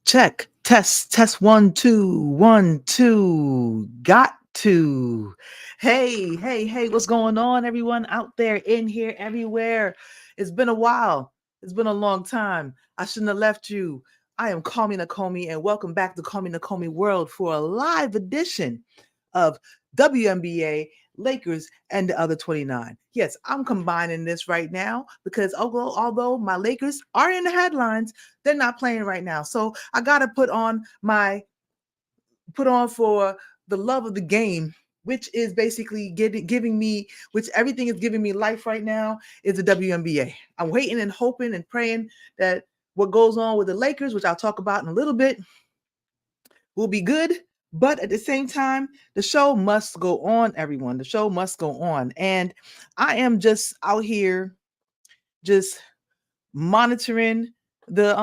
Check, test, 1, 2, 1, 2. Got to. Hey, what's going on, everyone out there, in here, everywhere? It's been a while. It's been a long time. I shouldn't have left you. I am CallMeNakomi, and welcome back to CallMeNakomi World for a live edition of WNBA, Lakers, and the other 29. Yes, I'm combining this right now because although my Lakers are in the headlines, they're not playing right now. So I gotta put on for the love of the game, which is basically giving me, which everything is giving me life right now, is the WNBA. I'm waiting and hoping and praying that what goes on with the Lakers, which I'll talk about in a little bit, will be good. But at the same time, the show must go on, everyone. The show must go on. And I am just out here just monitoring the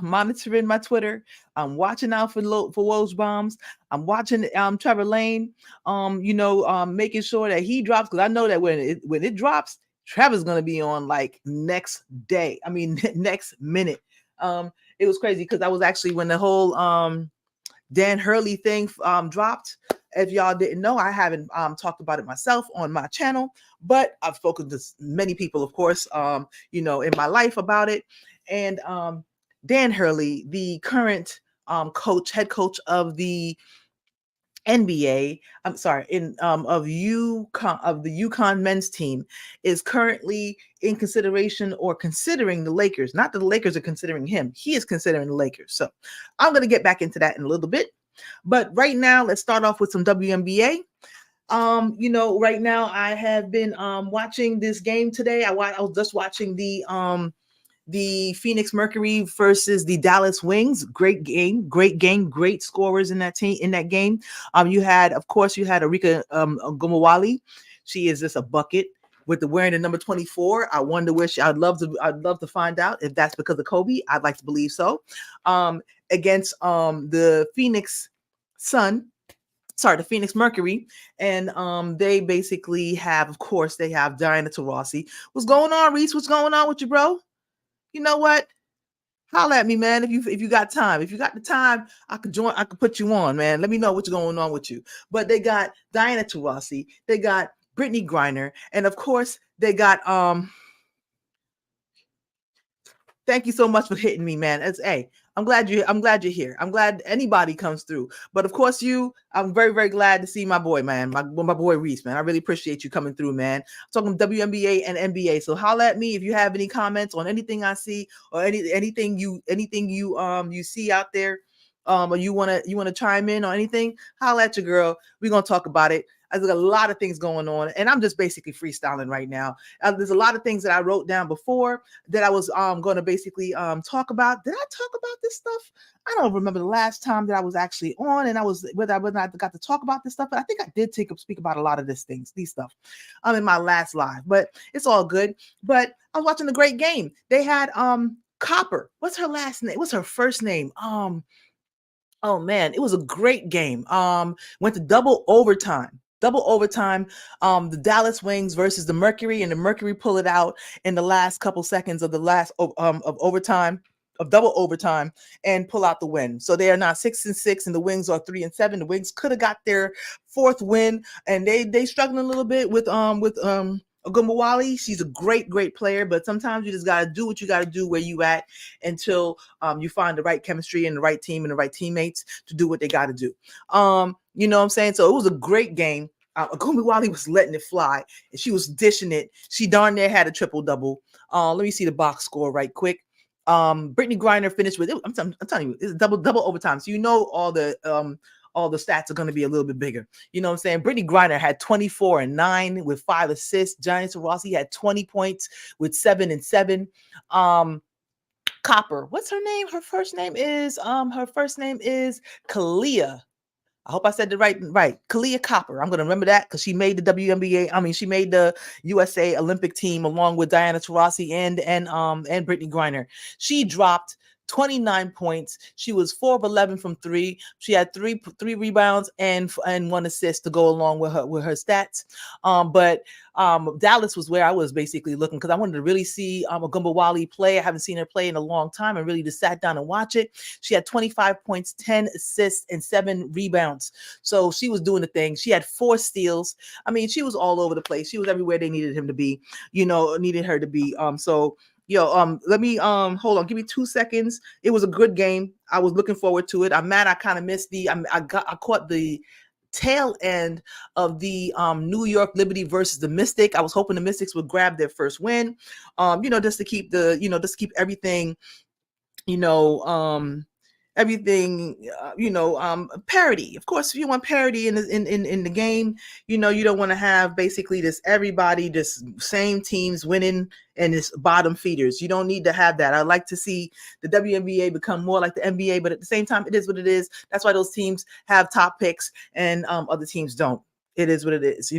monitoring my Twitter. I'm watching out for Woj bombs. I'm watching Trevor Lane, making sure that he drops, because I know that when it drops, Trevor's gonna be on like next day. I mean next minute. It was crazy because I was actually, when the whole Dan Hurley thing dropped. If y'all didn't know, I haven't talked about it myself on my channel, but I've spoken to many people, of course, in my life about it. And Dan Hurley, the current head coach of the NBA, I'm sorry, in of the UConn men's team, is currently in consideration or considering the Lakers. Not that the Lakers are considering him; he is considering the Lakers. So I'm going to get back into that in a little bit. But right now, let's start off with some WNBA. Right now I have been watching this game today. I was just watching the Phoenix Mercury versus the Dallas Wings. Great game, great scorers in that game. You had Arika Gomawali. She is just a bucket with wearing the number 24. I wonder where I'd love to find out if that's because of Kobe. I'd like to believe so. Against the Phoenix Mercury, and they basically have, of course, they have Diana Taurasi. What's going on, Reese? What's going on with you, bro? You know what? Holla at me, man. If you got time, if you got the time, I could put you on, man. Let me know what's going on with you. But they got Diana Taurasi, they got Brittany Griner, and of course they got thank you so much for hitting me, man. I'm glad you're here. I'm glad anybody comes through. But of course, I'm very, very glad to see my boy, man. My boy Reese, man. I really appreciate you coming through, man. I'm talking WNBA and NBA. So holla at me if you have any comments on anything I see, or anything you see out there. Or you wanna chime in on anything, holla at your girl. We're gonna talk about it. There's a lot of things going on, and I'm just basically freestyling right now. There's a lot of things that I wrote down before that I was going to basically talk about. Did I talk about this stuff? I don't remember the last time that I was actually on, and whether I got to talk about this stuff. But I think I did speak about a lot of these stuff in my last live. But it's all good. But I was watching a great game. They had Copper. What's her last name? What's her first name? Oh man, it was a great game. Went to double overtime. The Dallas Wings versus the Mercury, and the Mercury pull it out in the last couple seconds of the last of overtime, of double overtime, and pull out the win. So they are now 6-6, and the Wings are 3-7. The Wings could have got their fourth win, and they struggling a little bit with Ogumawali. She's a great player, but sometimes you just got to do what you got to do where you at until you find the right chemistry and the right team and the right teammates to do what they got to do. You know what I'm saying? So it was a great game. Ogumawali was letting it fly, and she was dishing it. She darn near had a triple-double. Let me see the box score right quick. Brittany Griner finished with it. I'm telling you, it's double overtime. So all the stats are going to be a little bit bigger. You know what I'm saying? Brittany Griner had 24 and 9 with 5 assists. Diana Taurasi had 20 points with 7 and 7. Copper, what's her name? Her first name is Kalia. I hope I said it right. Kalia Copper. I'm going to remember that because she made the WNBA. I mean, she made the USA Olympic team along with Diana Taurasi and Brittany Griner. She dropped 29 points. She was 4 of 11 from three. She had three rebounds and one assist to go along with her stats. But Dallas was where I was basically looking because I wanted to really see Agumbawali play. I haven't seen her play in a long time and really just sat down and watch it. She had 25 points, 10 assists, and 7 rebounds. So she was doing the thing. She had 4 steals. I mean, she was all over the place. She was everywhere they needed him to be, needed her to be. Let me hold on, give me 2 seconds. It was a good game. I was looking forward to it. I'm mad I kind of missed I caught the tail end of the New York Liberty versus the Mystic. I was hoping the Mystics would grab their first win, just to keep everything, parity. Of course, if you want parity in the game, you don't want to have basically this everybody, just same teams winning and it's bottom feeders. You don't need to have that. I'd like to see the WNBA become more like the NBA, but at the same time, it is what it is. That's why those teams have top picks and other teams don't. It is what it is,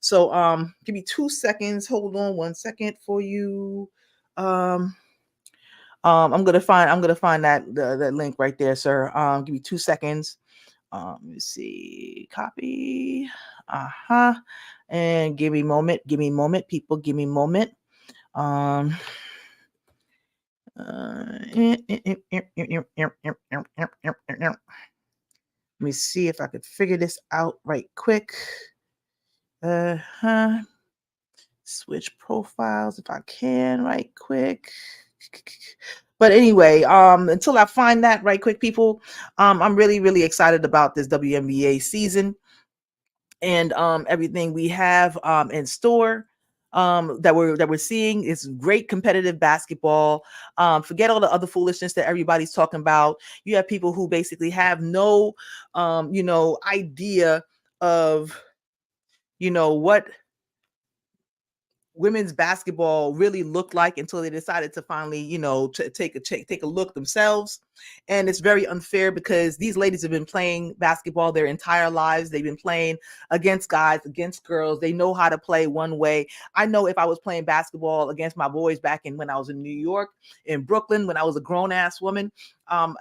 So give me 2 seconds. Hold on 1 second for you. I'm gonna find that link right there, sir. Give me 2 seconds. Let me see. Copy. And give me a moment. People, give me a moment. Let me see if I could figure this out right quick. Switch profiles if I can right quick. But anyway, until I find that right quick, people, I'm really, really excited about this WNBA season and everything we have in store that we're seeing. Is great competitive basketball. Forget all the other foolishness that everybody's talking about. You have people who basically have no idea of what women's basketball really looked like until they decided to finally, take a look themselves. And it's very unfair because these ladies have been playing basketball their entire lives. They've been playing against guys, against girls. They know how to play one way. I know if I was playing basketball against my boys back when I was in New York, in Brooklyn, when I was a grown ass woman, I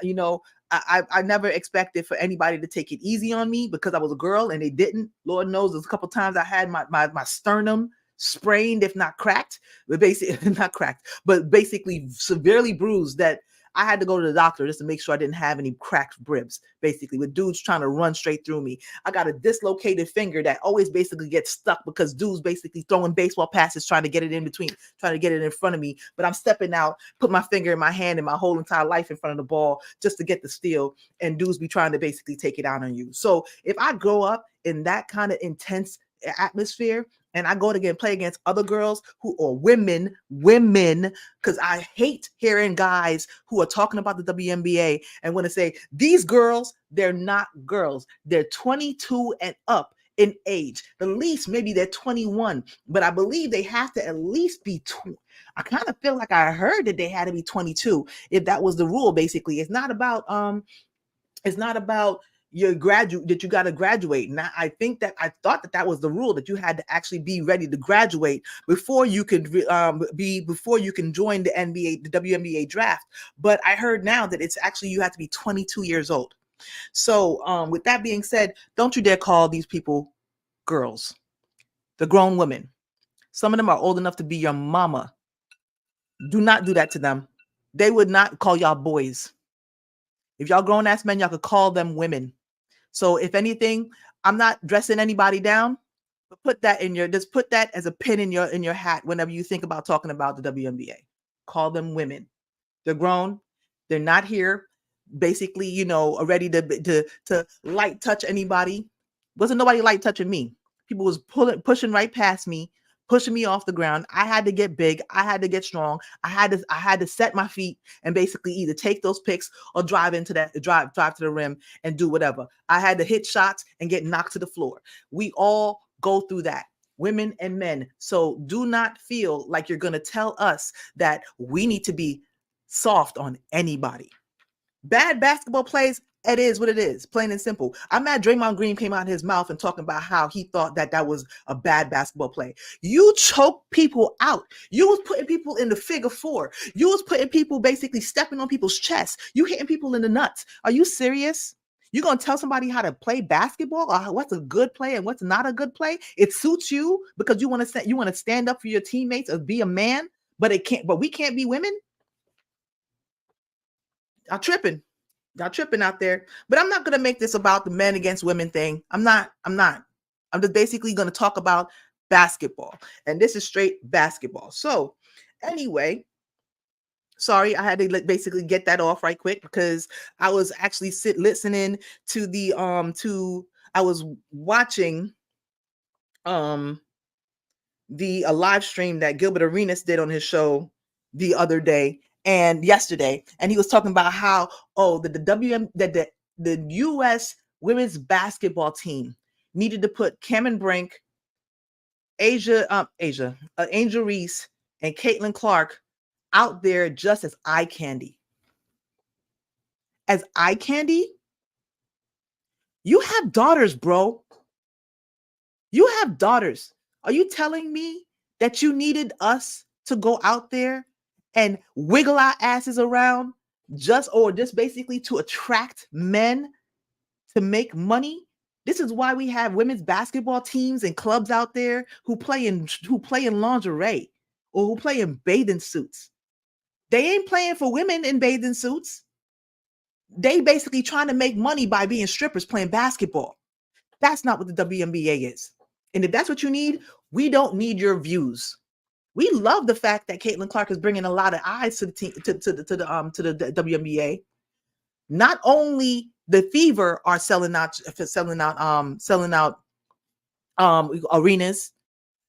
never expected for anybody to take it easy on me because I was a girl and they didn't. Lord knows there's a couple times I had my sternum sprained, if not cracked, but basically not cracked, but basically severely bruised, that I had to go to the doctor just to make sure I didn't have any cracked ribs, basically, with dudes trying to run straight through me. I got a dislocated finger that always basically gets stuck because dudes basically throwing baseball passes, trying to get it in between, trying to get it in front of me. But I'm stepping out, put my finger in my hand and my whole entire life in front of the ball just to get the steal. And dudes be trying to basically take it out on you. So if I grow up in that kind of intense atmosphere, and I go to play against other girls or women, because I hate hearing guys who are talking about the WNBA and want to say, these girls, they're not girls. They're 22 and up in age. The least, maybe they're 21, but I believe they have to at least be 20. I kind of feel like I heard that they had to be 22 if that was the rule. Basically, it's not about you got to graduate. And I thought that was the rule, that you had to actually be ready to graduate before you could before you can join the WNBA draft. But I heard now that it's actually, you have to be 22 years old. So with that being said, don't you dare call these people girls. The grown women. Some of them are old enough to be your mama. Do not do that to them. They would not call y'all boys. If y'all grown ass men, y'all could call them women. So if anything, I'm not dressing anybody down, but put that as a pin in your hat whenever you think about talking about the WNBA. Call them women. They're grown. They're not here basically, ready to light touch anybody. Wasn't nobody light touching me. People was pushing right past me, pushing me off the ground. I had to get big. I had to get strong. I had to set my feet and basically either take those picks or drive to the rim and do whatever. I had to hit shots and get knocked to the floor. We all go through that, women and men. So do not feel like you're going to tell us that we need to be soft on anybody. Bad basketball plays, It is what it is, plain and simple. I'm mad Draymond Green came out of his mouth and talking about how he thought that was a bad basketball play. You choke people out. You was putting people in the figure four. You was putting people basically stepping on people's chests. You hitting people in the nuts. Are you serious? You gonna tell somebody how to play basketball or what's a good play and what's not a good play? It suits you because you want to stand up for your teammates or be a man, but we can't be women. I'm tripping. Y'all tripping out there. But I'm not going to make this about the men against women thing. I'm not. I'm just basically going to talk about basketball. And this is straight basketball. So anyway, sorry, I had to basically get that off right quick because I was actually listening to the I was watching the live stream that Gilbert Arenas did on his show the other day and yesterday, and he was talking about how the U.S. women's basketball team needed to put Cameron Brink, Angel Reese, and Caitlin Clark out there just as eye candy. As eye candy? You have daughters, bro. You have daughters. Are you telling me that you needed us to go out there and wiggle our asses around just basically to attract men to make money? This is why we have women's basketball teams and clubs out there who play in lingerie or who play in bathing suits. They ain't playing for women in bathing suits. They basically trying to make money by being strippers playing basketball. That's not what the WNBA is. And if that's what you need, we don't need your views. We love the fact that Caitlin Clark is bringing a lot of eyes to the team, to the WNBA. Not only the Fever are selling out arenas.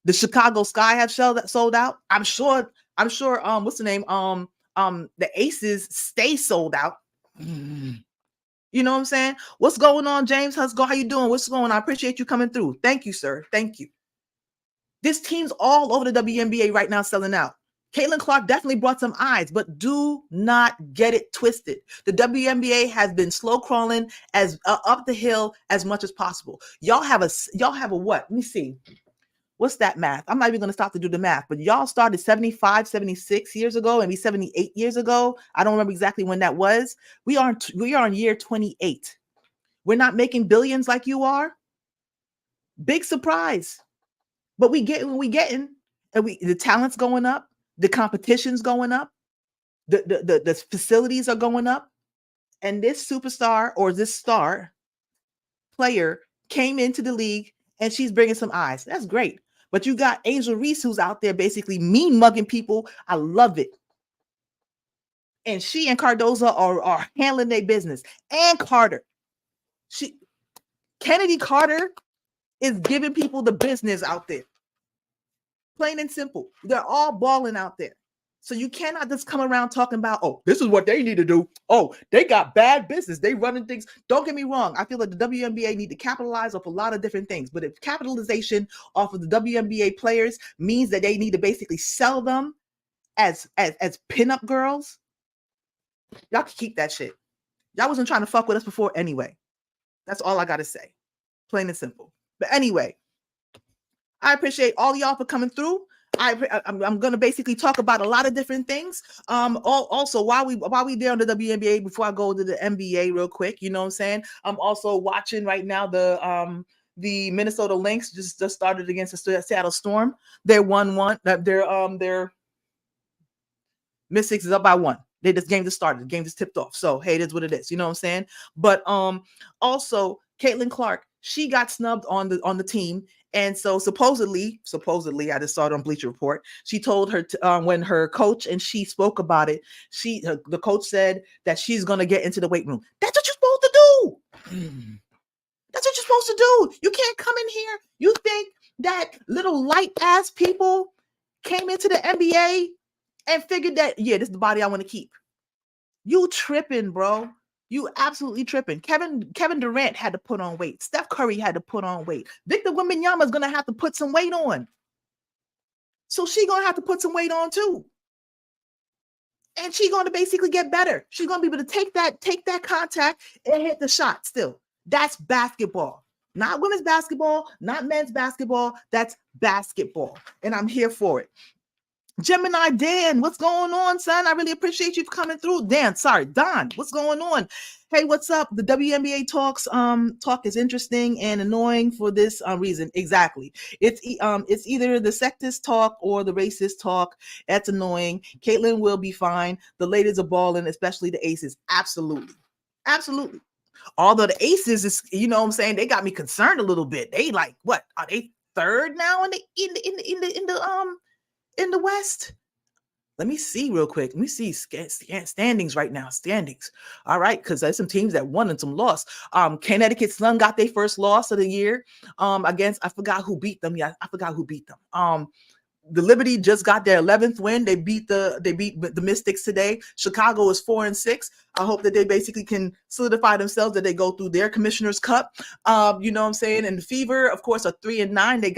The Chicago Sky have sold out. I'm sure. What's the name? The Aces stay sold out. You know what I'm saying? What's going on, James Husgo? How you doing? What's going on? I appreciate you coming through. Thank you, sir. Thank you. This team's all over the WNBA right now selling out. Caitlin Clark definitely brought some eyes, but do not get it twisted. The WNBA has been slow crawling as up the hill as much as possible. Y'all have a what? Let me see. What's that math? I'm not even going to stop to do the math, but y'all started 75, 76 years ago, maybe 78 years ago. I don't remember exactly when that was. We are in year 28. We're not making billions like you are. Big surprise. But we getting what we getting, and the talent's going up, the competition's going up, the facilities are going up, and this superstar or this star player came into the league and she's bringing some eyes. That's great. But you got Angel Reese who's out there basically mean mugging people. I love it. And she and Cardoza are handling their business. And Carter. Kennedy Carter is giving people the business out there. Plain and simple. They're all balling out there. So you cannot just come around talking about, oh, this is what they need to do. Oh, they got bad business. They running things. Don't get me wrong. I feel like the WNBA need to capitalize off a lot of different things. But if capitalization off of the WNBA players means that they need to basically sell them as pinup girls, y'all can keep that shit. Y'all wasn't trying to fuck with us before anyway. That's all I got to say. Plain and simple. But anyway, I appreciate all y'all for coming through. I'm going to basically talk about a lot of different things. Also, while we there on the WNBA, before I go to the NBA real quick, you know what I'm saying? I'm also watching right now the Minnesota Lynx just started against the Seattle Storm. They're 1-1. Their Mystics is up by 1. This game just started. The game just tipped off. So hey, it is what it is. You know what I'm saying? But also Caitlin Clark, she got snubbed on the team. And so supposedly, I just saw it on Bleacher Report. She told her when her coach and she spoke about it, the coach said that she's gonna get into the weight room. That's what you're supposed to do. That's what you're supposed to do. You can't come in here. You think that little light ass people came into the NBA and figured that, yeah, this is the body I want to keep. You tripping, bro. You absolutely tripping. Kevin Durant had to put on weight. Steph Curry had to put on weight. Victor Wembanyama is going to have to put some weight on. So she's going to have to put some weight on too. and she's going to basically get better. She's going to be able to take that contact and hit the shot still. That's basketball. Not women's basketball, not men's basketball. That's basketball. And I'm here for it. Gemini Dan, what's going on, son? I really appreciate you coming through. Don, what's going on? Hey, what's up? The WNBA talk is interesting and annoying for this reason. Exactly. It's either the sexist talk or the racist talk. That's annoying. Caitlin will be fine. The ladies are balling, especially the aces. Absolutely. Although the aces is, you know what I'm saying, they got me concerned a little bit. They like, what are they third now in the West? Let me see real quick. Let me see standings right now. Standings. All right, because there's some teams that won and some lost. Connecticut Sun got their first loss of the year. Against, I forgot who beat them. Yeah, I forgot who beat them. The Liberty just got their 11th win. They beat the Mystics today. Chicago is 4-6. I hope that they basically can solidify themselves, that they go through their Commissioner's Cup. You know what I'm saying? And the Fever, of course, are 3-9. They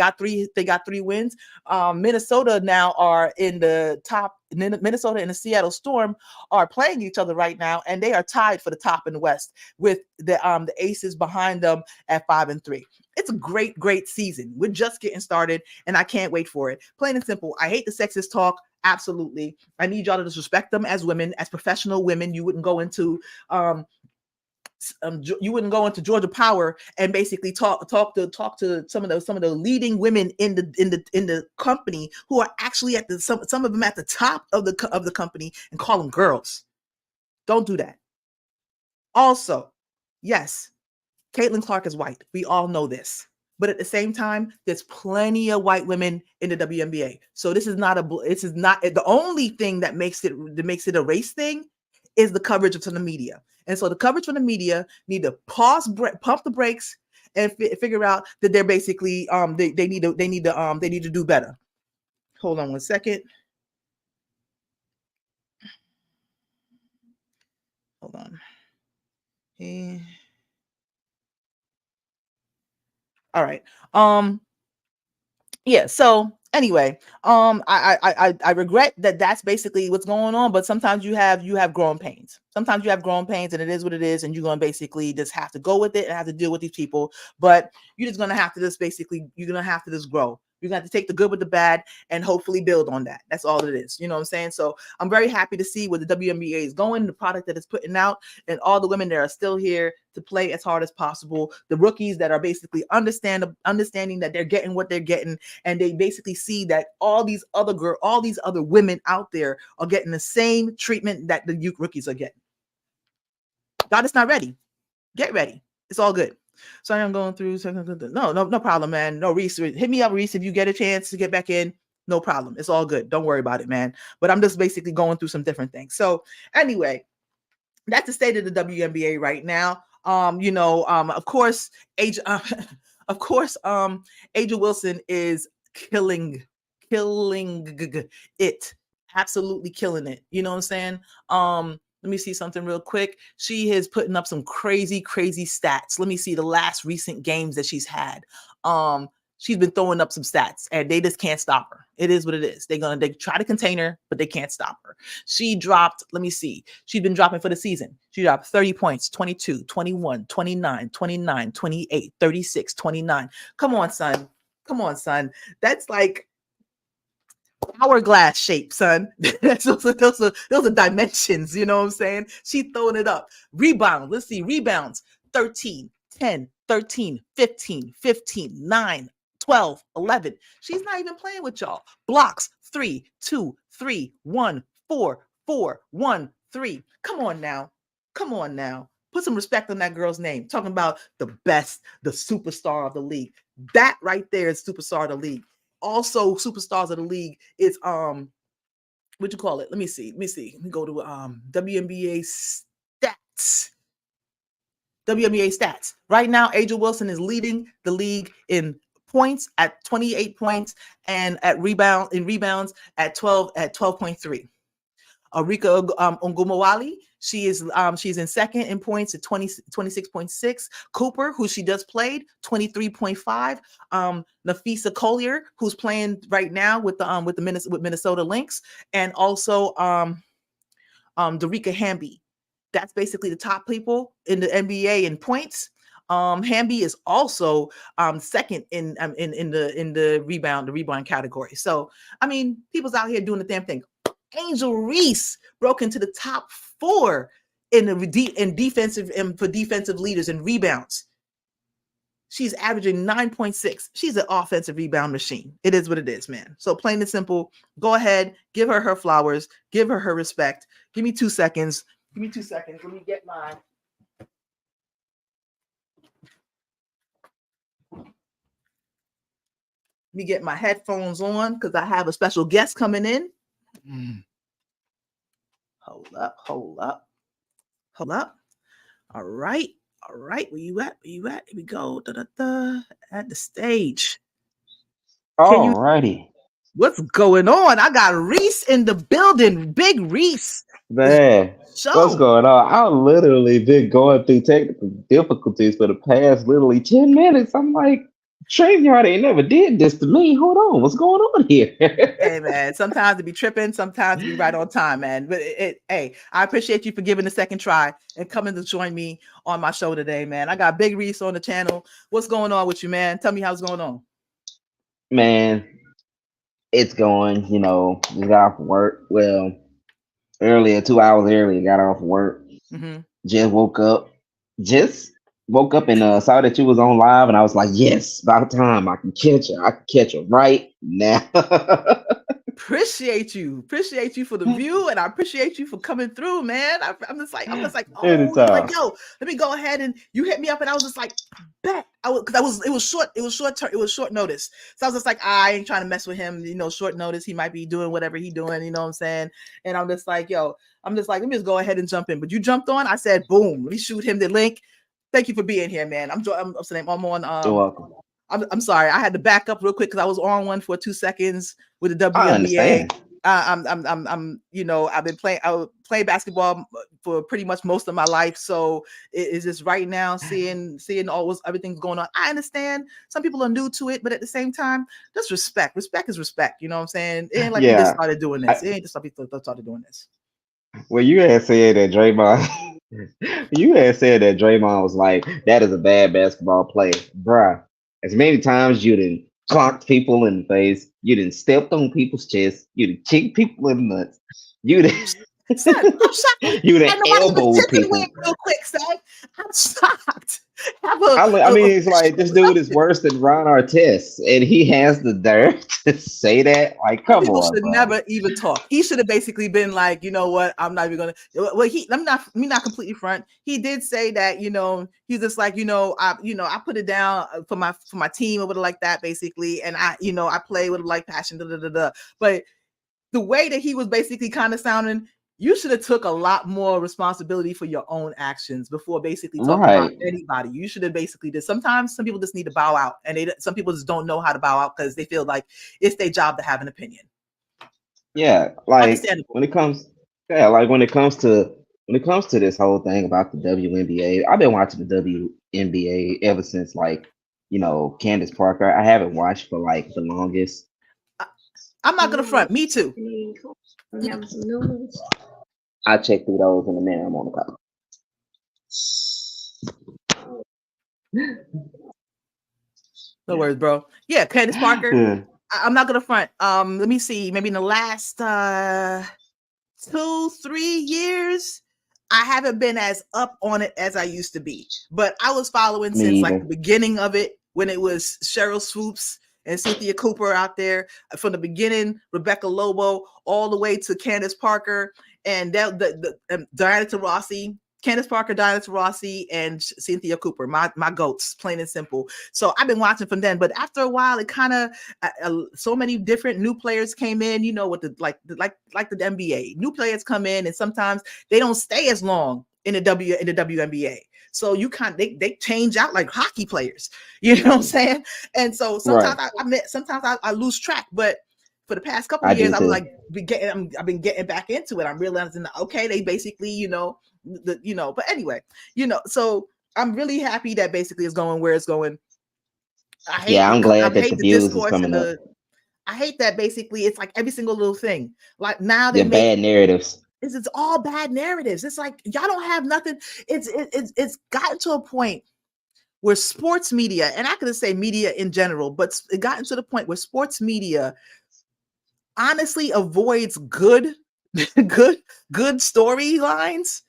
got three wins. Minnesota now are in the top. Minnesota and the Seattle Storm are playing each other right now, and they are tied for the top in the West with the Aces behind them at 5-3. It's a great season. We're just getting started, and I can't wait for it. Plain and simple. I hate the sexist talk. Absolutely. I need y'all to respect them as women, as professional women. You wouldn't go into Georgia Power and basically talk to some of the leading women in the company who are actually at some of them at the top of the company and call them girls. Don't do that. Also, yes, Caitlin Clark is white. We all know this. But at the same time, there's plenty of white women in the WNBA. So this is not the only thing that makes it a race thing is the coverage from the media. And so the coverage from the media need to pump the brakes and figure out that they're basically they need to do better. Hold on one second. Hold on. All right. Yeah. So anyway, I regret that that's basically what's going on. But sometimes you have growing pains. Sometimes you have growing pains, and it is what it is, and you're gonna basically just have to go with it and have to deal with these people. But you're just gonna have to just grow. You're gonna have to take the good with the bad and hopefully build on that. That's all it is. You know what I'm saying? So I'm very happy to see where the WNBA is going, the product that it's putting out, and all the women that are still here to play as hard as possible. The rookies that are basically understanding that they're getting what they're getting, and they basically see that all these other women out there are getting the same treatment that the youth rookies are getting. God is not ready. Get ready. It's all good. Sorry, I'm going through. No problem, man. No, Reese, hit me up, Reese, if you get a chance to get back in. No problem. It's all good. Don't worry about it, man. But I'm just basically going through some different things. So anyway, that's the state of the WNBA right now. Of course, Asia Wilson is killing it. Absolutely killing it. You know what I'm saying? Let me see something real quick. She is putting up some crazy stats. Let me see the last recent games that she's had. She's been throwing up some stats, and they just can't stop her. It is what it is. They try to contain her, but they can't stop her. She dropped, let me see. She's been dropping for the season. She dropped 30 points, 22, 21, 29, 29, 28, 36, 29. Come on, son. That's like hourglass shape, son. those are dimensions, you know what I'm saying? She throwing it up. Rebound. Let's see. Rebounds. 13, 10, 13, 15, 15, 9, 12, 11. She's not even playing with y'all. Blocks. 3, 2, 3, 1, 4, 4, 1, 3. Come on now. Put some respect on that girl's name. Talking about the best, the superstar of the league. That right there is superstar of the league. Also, superstars of the league is what you call it? Let me see. Let me go to WNBA stats. WNBA stats. Right now, Asia Wilson is leading the league in points at 28 points and at rebounds at 12.3. Arika Ongumawali, she's in second in points at 26.6. Cooper, who she just played, 23.5. Nafisa Collier, who's playing right now with Minnesota Lynx, and also Darica Hamby. That's basically the top people in the NBA in points. Hamby is also second in the rebound category. So I mean, people's out here doing the damn thing. Angel Reese broke into the top 4 in defensive and for defensive leaders and rebounds. She's averaging 9.6. She's an offensive rebound machine. It is what it is, man. So plain and simple, go ahead, give her her flowers, give her her respect. Give me 2 seconds. Give me 2 seconds. Let me get my headphones on because I have a special guest coming in. Hold up. All right. Where you at? Here we go. At the stage. Alrighty. What's going on? I got Reese in the building. Big Reese. Man, what's going on? I've literally been going through technical difficulties for the past literally 10 minutes. I'm like, StreamYard ain't never did this to me. Hold on, what's going on here? Hey, man, sometimes it be tripping, sometimes it be right on time, man. But hey, I appreciate you for giving the second try and coming to join me on my show today, man. I got Big Reese on the channel. What's going on with you, man? Tell me how's going on. Man, it's going, just got off work. Well, earlier, 2 hours earlier, got off work. Mm-hmm. Just woke up and saw that you was on live, and I was like, yes, about time I can catch her. I can catch her right now. Appreciate you for the view, and I appreciate you for coming through, man. I'm just like, oh, like, yo, let me go ahead, and you hit me up, and I was just like, bet. It was short notice. So I was just like, I ain't trying to mess with him, short notice. He might be doing whatever he doing, you know what I'm saying? And I'm just like, let me just go ahead and jump in. But you jumped on. I said, boom, let me shoot him the link. Thank you for being here, man. I'm on. You're welcome. I'm sorry. I had to back up real quick because I was on one for 2 seconds with the WNBA. I understand. I've been playing basketball for pretty much most of my life. So it's just right now seeing everything's going on. I understand some people are new to it, but at the same time, just respect. Respect is respect. You know what I'm saying? It ain't like we just started doing this. It ain't just people started doing this. Well, you had said that Draymond. You had said that Draymond was like, that is a bad basketball player, bruh. As many times you done clocked people in the face, you done stepped on people's chests, you done kicked people in the nuts, you done you done elbowed people. Real quick, son. I'm shocked. It's like this dude is worse than Ron Artest, and he has the nerve to say that. Like, come people on, should never even talk. He should have basically been like, you know what? I'm not even gonna. Well, let me not completely front. He did say that, he's just like, I put it down for my team or whatever like that, basically, and I play with like passion, But the way that he was basically kind of sounding, you should have took a lot more responsibility for your own actions before basically talking about anybody. You should have basically did. Sometimes some people just need to bow out, and some people just don't know how to bow out because they feel like it's their job to have an opinion. Yeah, like when it comes to this whole thing about the WNBA, I've been watching the WNBA ever since Candace Parker. I haven't watched for like the longest. I'm not gonna front. Me too. I'll check through those in a minute. I'm on the call. No worries, bro. Yeah, Candace Parker. Yeah. I'm not gonna front. Let me see. Maybe in the last 2-3 years, I haven't been as up on it as I used to be. But I was following since like the beginning of it, when it was Cheryl Swoops and Cynthia Cooper out there from the beginning, Rebecca Lobo, all the way to Candace Parker and Diana Taurasi, Candace Parker, Diana Taurasi, and Cynthia Cooper, my goats, plain and simple. So I've been watching from then, but after a while, it kind of so many different new players came in, with the like the NBA. New players come in, and sometimes they don't stay as long in the WNBA. So they change out like hockey players, you know what I'm saying? And so sometimes I lose track, but for the past couple of years, I was like, I've been getting back into it. I'm realizing, okay, they basically, but anyway, so I'm really happy that basically it's going where it's going. I'm glad that the views is coming up. I hate that basically it's like every single little thing. Like now they're bad narratives. is it's all bad narratives. It's like y'all don't have nothing. It's gotten to a point where sports media, and I could say media in general, but it gotten to the point where sports media honestly avoids good good storylines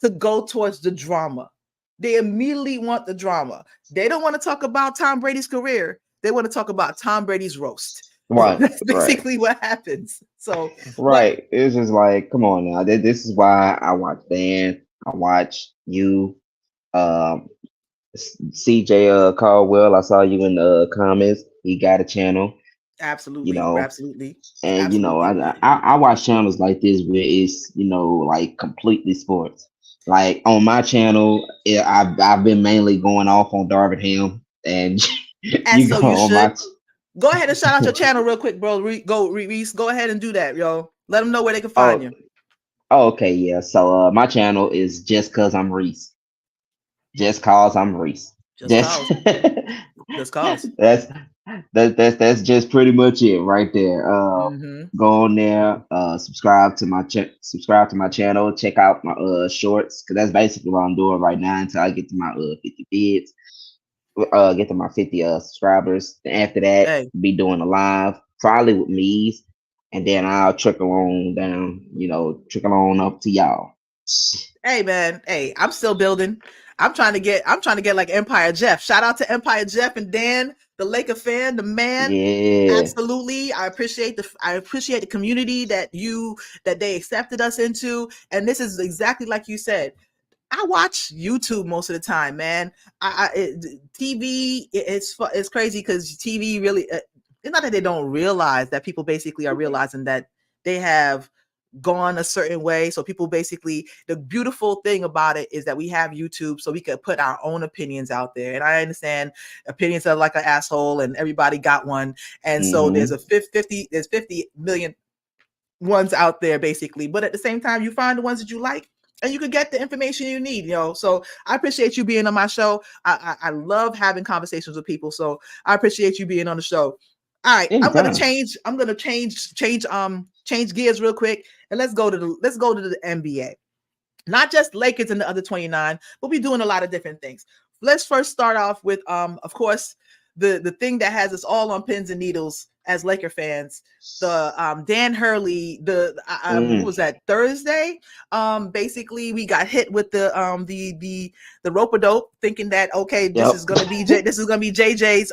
to go towards the drama. They immediately want the drama. They don't want to talk about Tom Brady's career. They want to talk about Tom Brady's roast. Right, That's right, basically what happens. So what right. It's just like, come on now. This is why I watch Dan. I watch you, um, CJ Caldwell. I saw you in the comments. He got a channel, you absolutely, know, absolutely, and absolutely. I watch channels like this where it's like completely sports. Like on my channel, I've been mainly going off on Darvin Ham, and And you so go you on should my. go ahead and shout out your channel real quick, bro. Reese. Go ahead and do that, yo. Let them know where they can find Oh, you. oh, okay, yeah. So my channel is just cause I'm Reese. Just cause I'm Reese. Just Just cause. Just cause. that's that's just pretty much it right there. Mm-hmm. Go on there, subscribe to my channel, check out my shorts, because that's basically what I'm doing right now until I get to my 50 vids, get to my 50 subscribers. And after that, Hey, be doing a live, probably with me's, and then I'll trickle on down, trickle on up to y'all. hey, man. Hey, I'm still building. I'm trying to get like Empire Jeff. Shout out to Empire Jeff and Dan, the Laker fan, the man. Yeah. Absolutely. I appreciate the community that they accepted us into. And this is exactly like you said. I watch YouTube most of the time, man. TV, it's crazy because TV really, it's not that they don't realize that people basically are realizing that they have gone a certain way. So people basically, the beautiful thing about it is that we have YouTube, so we could put our own opinions out there. And I understand opinions are like an asshole, and everybody got one. And so there's Hmm. a 50 million ones out there basically, but at the same time you find the ones that you like and you can get the information you need, so I appreciate you being on my show. I love having conversations with people, so I appreciate you being on the show. All right, Anytime. I'm gonna change gears real quick, and let's go to the NBA. Not just Lakers and the other 29, but we're doing a lot of different things. Let's first start off with of course, the thing that has us all on pins and needles as Laker fans. The Dan Hurley, what Mm. was that, Thursday? Basically we got hit with the rope a dope, thinking that okay, this is Yep. gonna be JJ's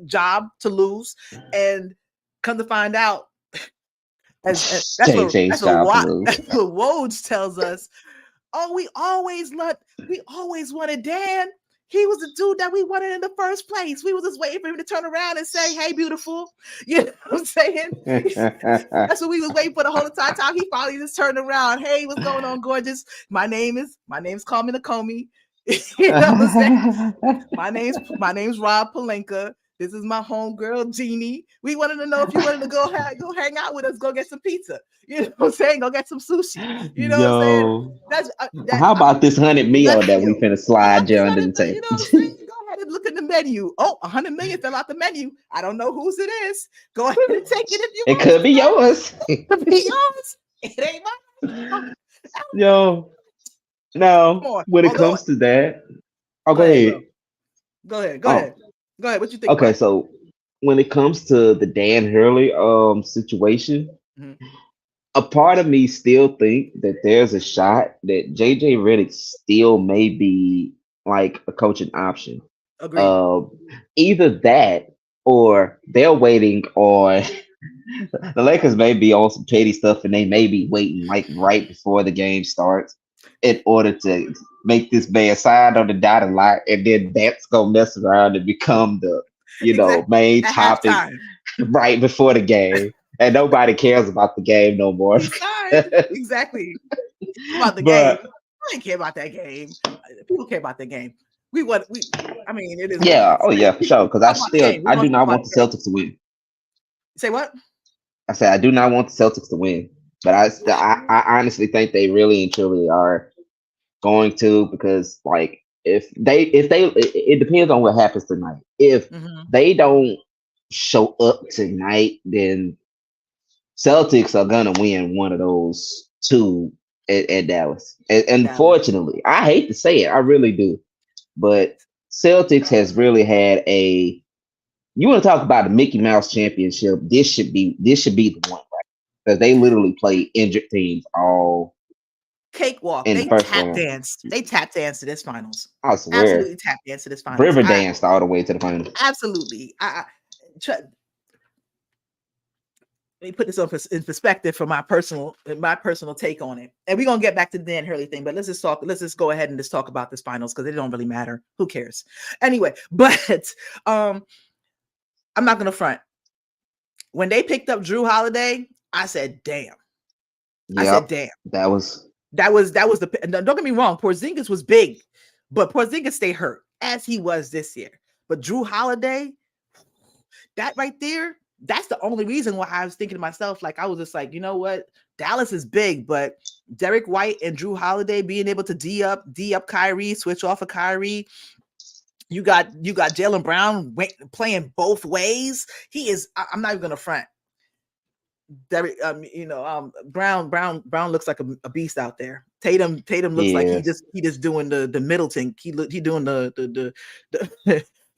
job to lose, and come to find out, as that's what JJ's job to lose. that's what Woj tells us. Oh, we always wanted Dan. He was the dude that we wanted in the first place. We was just waiting for him to turn around and say, "Hey, beautiful." You know what I'm saying? That's what we was waiting for the whole entire time. He finally just turned around. Hey, what's going on, gorgeous? My name's CallMeNakomi. You know what I'm saying? My name's Rob Palenka. This is my homegirl Jeannie. We wanted to know if you wanted to go hang out with us, go get some pizza. You know what I'm saying? Go get some sushi. You know what I'm saying? Yo, That's that. how about this 100 meal that we Yo, finna how slide about you this under hundred? the You table? know what I'm saying? Go ahead and look at the menu. Oh, 100 million fell out the menu. I don't know whose it is. Go ahead and take it if you It want could to, be sir. yours. It could be yours. It ain't mine. Yo, Come now on. when it Oh, comes to that, oh, go go ahead, bro. ahead. Go ahead. Go Oh, ahead. Go ahead. What you think okay. about it? So when it comes to the Dan Hurley situation, Mhm. a part of me still think that there's a shot that JJ Redick still may be like a coaching option. Agreed. Uh, Either that or they're waiting on the Lakers may be on some petty stuff and they may be waiting like right before the game starts in order to make this man sign on the dotted line, and then that's gonna mess around and become the Exactly. main At topic halftime, right before the game, and nobody cares about the game no more. he signed. Exactly. About the game. But I didn't care about that game. People care about the game. We what we. I mean, it is what it yeah, is. oh yeah, for sure. Because Talk about the game. We I want do to talk not about want the the game. Celtics to win. Say what? I said I do not want the Celtics to win, but I honestly think they really and truly are going to, because like it depends on what happens tonight. If Mm-hmm. they don't show up tonight, then Celtics are gonna win one of those 2 at Dallas. And Dallas. unfortunately, I hate to say it, I really do, but Celtics has really had a. You want to talk about the Mickey Mouse Championship? This should be the one, right? Because they literally play injured teams all Cakewalk. in the They first tap round. danced. They tap danced to this finals. I swear, Absolutely tap danced to this finals. River danced all the way to the final. Absolutely. Let me put this in perspective for my personal take on it. And we're gonna get back to the Dan Hurley thing, but let's just go ahead and just talk about this finals because it don't really matter. Who cares? Anyway, but I'm not gonna front. When they picked up Drew Holiday, I said, damn. I said, damn. That was the. Don't get me wrong. Porzingis was big, but Porzingis stayed hurt as he was this year. But Drew Holiday, that right there, that's the only reason why I was thinking to myself, like, I was just like, you know what? Dallas is big, but Derek White and Drew Holiday being able to D up Kyrie, switch off of Kyrie. You got Jaylen Brown playing both ways. He is. I'm not even gonna front. Derek, Brown looks like a beast out there. Tatum looks like he just doing the Middleton. He doing the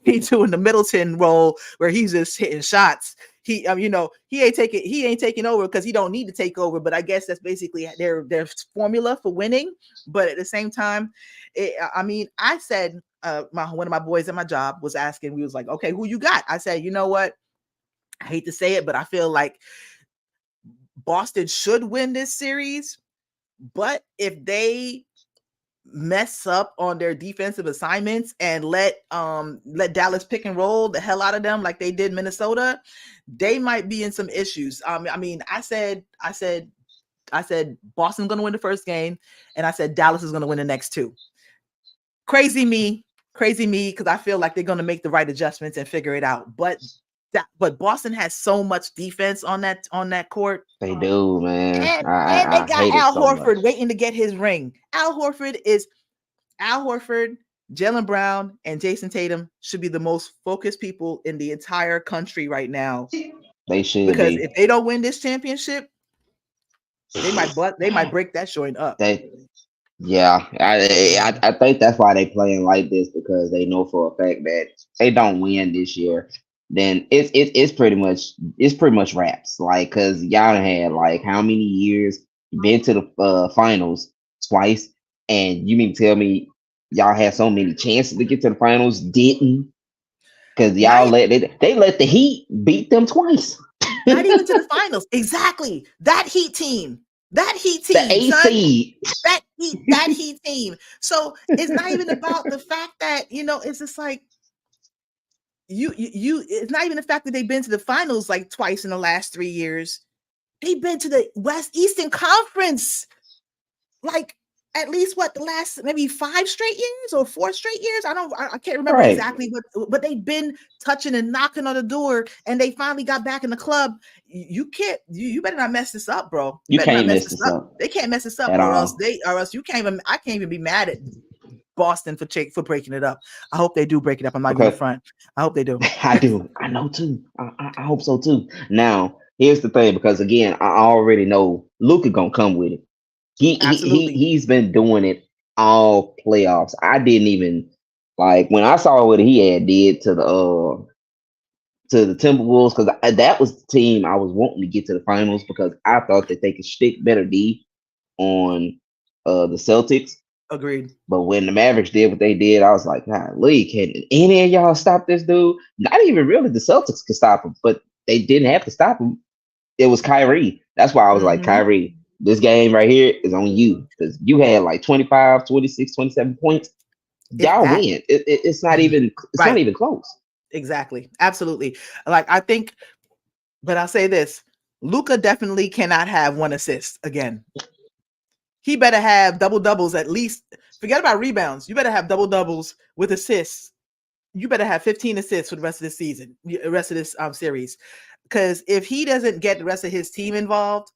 he's doing the Middleton role where he's just hitting shots. He ain't taking over because he don't need to take over. But I guess that's basically their formula for winning. But at the same time, I said one of my boys at my job was asking. We was like, okay, who you got? I said, you know what? I hate to say it, but I feel like Boston should win this series, but if they mess up on their defensive assignments and let Dallas pick and roll the hell out of them like they did Minnesota, they might be in some issues. I said Boston's going to win the first game, and I said Dallas is going to win the next two. Crazy me, because I feel like they're going to make the right adjustments and figure it out. But Boston has so much defense on that court. They do, man. And they got Al Horford waiting to get his ring. Al Horford, Jaylen Brown, and Jason Tatum should be the most focused people in the entire country right now. They should, because if they don't win this championship, they might break that joint up. I think that's why they playing like this, because they know for a fact that they don't win this year, then it's pretty much wraps. Like, cause y'all had like how many years been to the finals twice, and you mean to tell me y'all had so many chances to get to the finals, didn't? Because y'all let the Heat beat them twice. Not even to the finals. Exactly. That Heat team. The AC. That Heat team. So it's not even about the fact that, it's just like it's not even the fact that they've been to the finals like twice in the last 3 years. They've been to the Eastern Conference like at least the last maybe 5 straight years or 4 straight years. I can't remember exactly, but they've been touching and knocking on the door, and they finally got back in the club. You better not mess this up, bro. You can't mess this up. They can't mess this up, or else you can't even. I can't even be mad at Boston for breaking it up. I hope they do break it up. I'm not going to front. I hope they do. I do. I know too. I hope so too. Now, here's the thing, because again, I already know Luka gonna come with it. He's been doing it all playoffs. I didn't even like when I saw what he had did to the Timberwolves, because that was the team I was wanting to get to the finals, because I thought that they could stick better D on the Celtics. Agreed. But when the Mavericks did what they did, I was like, golly, can any of y'all stop this dude? Not even really the Celtics could stop him, but they didn't have to stop him. It was Kyrie. That's why I was like, Kyrie, this game right here is on you, because you had like 25, 26, 27 points. Y'all win. It's not even not even close. Exactly. Absolutely. Like, I think, but I'll say this, Luka definitely cannot have 1 assist again. He better have double doubles at least. Forget about rebounds. You better have double doubles with assists. You better have 15 assists for the rest of this season, the rest of this series. Because if he doesn't get the rest of his team involved,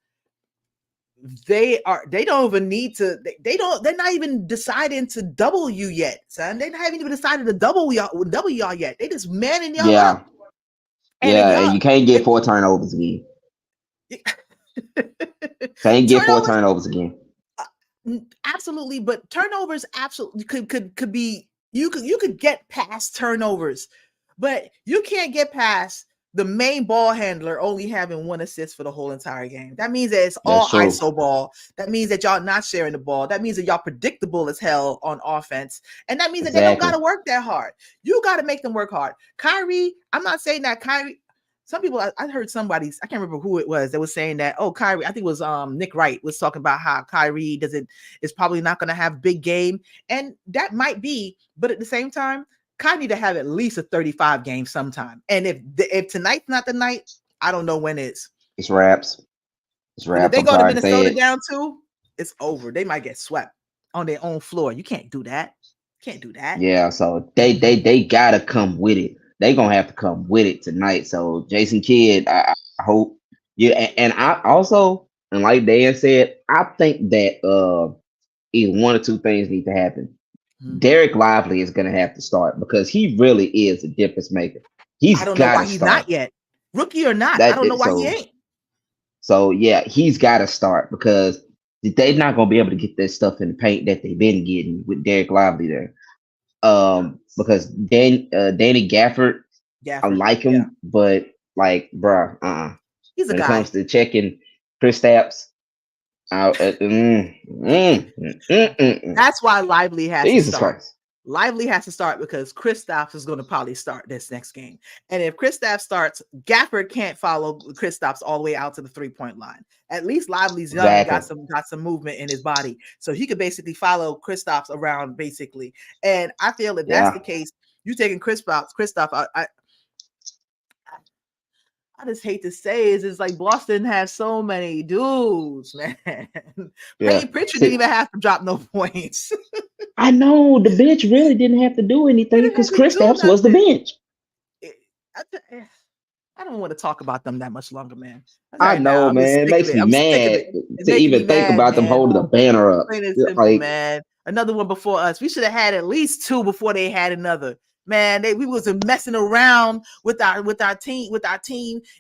they're not even deciding to double you yet, son. They haven't even decided to double y'all yet. They just manning y'all up. And you can't get 4 turnovers again. Can't get four Turnovers, turnovers again. absolutely, but turnovers absolutely could be, you could get past turnovers, but you can't get past the main ball handler only having one assist for the whole entire game. That means that it's That's all true. ISO ball. That means that y'all not sharing the ball. That means that y'all predictable as hell on offense. And that means that they don't got Exactly. to work that hard. You got to make them work hard. Kyrie, I'm not saying that Kyrie, some people, I heard somebody, I can't remember who it was that was saying that, oh, Kyrie, I think it was Nick Wright was talking about how Kyrie is probably not going to have big game. And that might be, but at the same time, Kyrie need to have at least a 35 game sometime. And if tonight's not the night, I don't know when is. It's raps. It's Because if raps. they I'm go to sorry to say Minnesota it. down 2, it's over. They might get swept on their own floor. You can't do that. Can't do that. Yeah, so they gotta come with it. They gonna have to come with it tonight. So Jason Kidd, I hope you and I also, and like Dan said, I think that either one or two things need to happen. Mhm. Derek Lively is gonna have to start because he really is a difference maker. I He's don't know why gotta he's not start. yet. Rookie or not, I That don't know why he so ain't. so yeah, he's gotta start because they're not gonna be able to get that stuff in the paint that they've been getting with Derek Lively there. Because Danny Gafford, I Gafford, like yeah. him, but like, bruh, He's a when it guy. comes to checking Chris Stapps out, That's why Lively has to Jesus start. Christ, Lively has to start because Kristaps is going to probably start this next game. And if Kristaps starts, Gafford can't follow Kristaps all the way out to the 3-point line. At least Lively's young, exactly, got some movement in his body. So he could basically follow Kristaps around basically. And I feel if that's the yeah, case, you taking Kristaps, I just hate to say is like Boston has so many dudes, man. yeah. Payne Pritchard didn't See, even have to drop no points. I know the bench really didn't have to do He anything didn't because have to Chris do Stapps was the nothing. bench. I, I don't want to talk about them that much longer, man. That's all I right now. know, I'm just man. It sick of makes it. me I'm sick of mad it. It's to making me even think mad, about them man. holding the banner up. Plain and simple, Like, man. Another one before us. We should have had at least 2 before they had another. Man, we was messing around with our team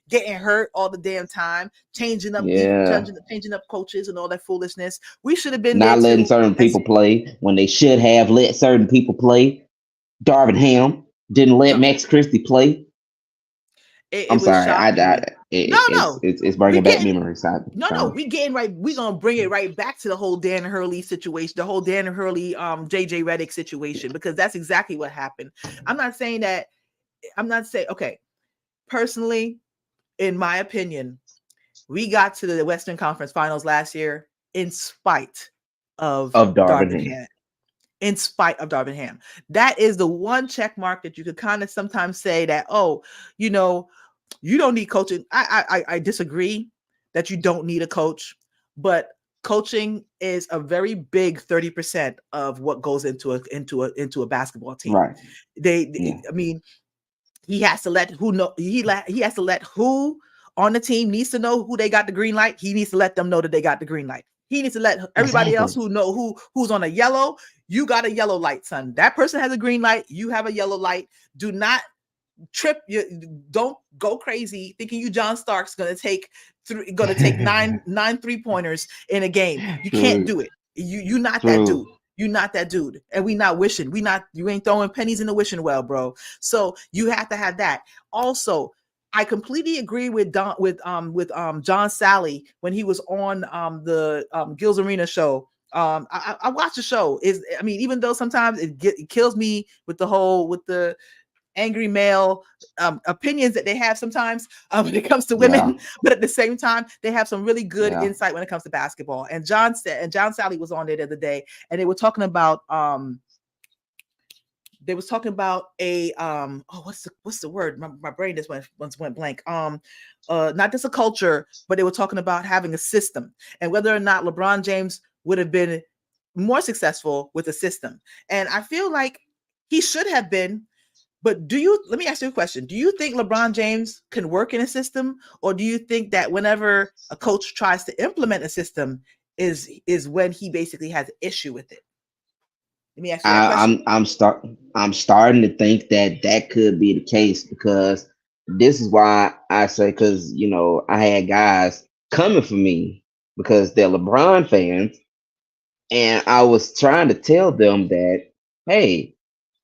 getting hurt all the damn time, changing up yeah. changing up coaches and all that foolishness. We should have been there Not letting too. certain And people play when they should have let certain people play. Darvin Ham didn't let Max Christie play. it I'm was sorry, shocking, man. No, it's no. it's We bringing back getting memories. no, we getting right. We gonna bring it right back to the whole Dan Hurley situation, the whole Dan Hurley, JJ Redick situation, because that's exactly what happened. I'm not saying that. I'm not saying okay. Personally, in my opinion, we got to the Western Conference Finals last year in spite of Of Darvin Darvin Ham. Ham. In spite of Darvin Ham, that is the one check mark that you could kind of sometimes say that, oh, you know, you don't need coaching. I disagree that you don't need a coach, but coaching is a very big 30% of what goes into a basketball team. Right. Yeah. I mean, he has to let who know he has to let who on the team needs to know who they got the green light. He needs to let them know that they got the green light. He needs to let everybody else Exactly. who know who's on a yellow. You got a yellow light, son. That person has a green light. You have a yellow light. Do not trip. You don't go crazy thinking you John Stark's gonna take nine 3-pointers in a game. You can't True. do it. You not that dude. True. You not that dude. And we not wishing. You ain't throwing pennies in the wishing well, bro. So you have to have that. Also, I completely agree with John Sally when he was on the Gills Arena show. I watched the show. Even though sometimes it kills me with the angry male opinions that they have sometimes when it comes to Yeah. women, but at the same time, they have some really good Yeah. insight when it comes to basketball. And John Sally was on there the other day, and they were talking about a what's the word? My brain just went blank. Not just a culture, but they were talking about having a system and whether or not LeBron James would have been more successful with a system. And I feel like he should have been. But let me ask you a question. Do you think LeBron James can work in a system, or do you think that whenever a coach tries to implement a system is when he basically has an issue with it? Let me ask you that I, question. I'm starting to think that that could be the case because this is why I say because I had guys coming for me because they're LeBron fans, and I was trying to tell them that, hey,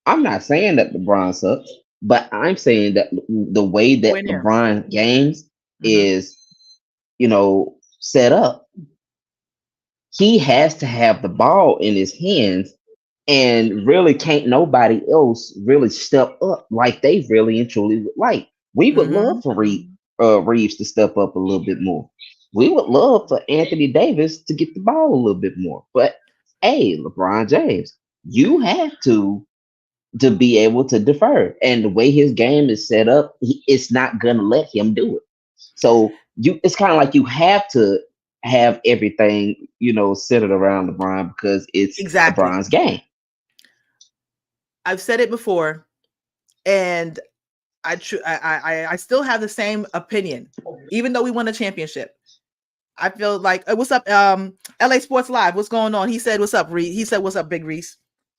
I'm not saying that LeBron sucks, but I'm saying that the way Nowhere that near. LeBron games Mm-hmm. is, set up, he has to have the ball in his hands, and really can't nobody else really step up like they really and truly would like. We would Mm-hmm. love for Reeves to step up a little bit more. We would love for Anthony Davis to get the ball a little bit more. But hey, LeBron James, you have to be able to defer. And the way his game is set up, it's not gonna let him do it. So it's kind of like you have to have everything, centered around LeBron because it's Exactly. LeBron's game. I've said it before, and I still have the same opinion, even though we won a championship. I feel like what's up, LA Sports Live? What's going on? He said, "What's up, Reese?" He said, "What's up, Big Reese?"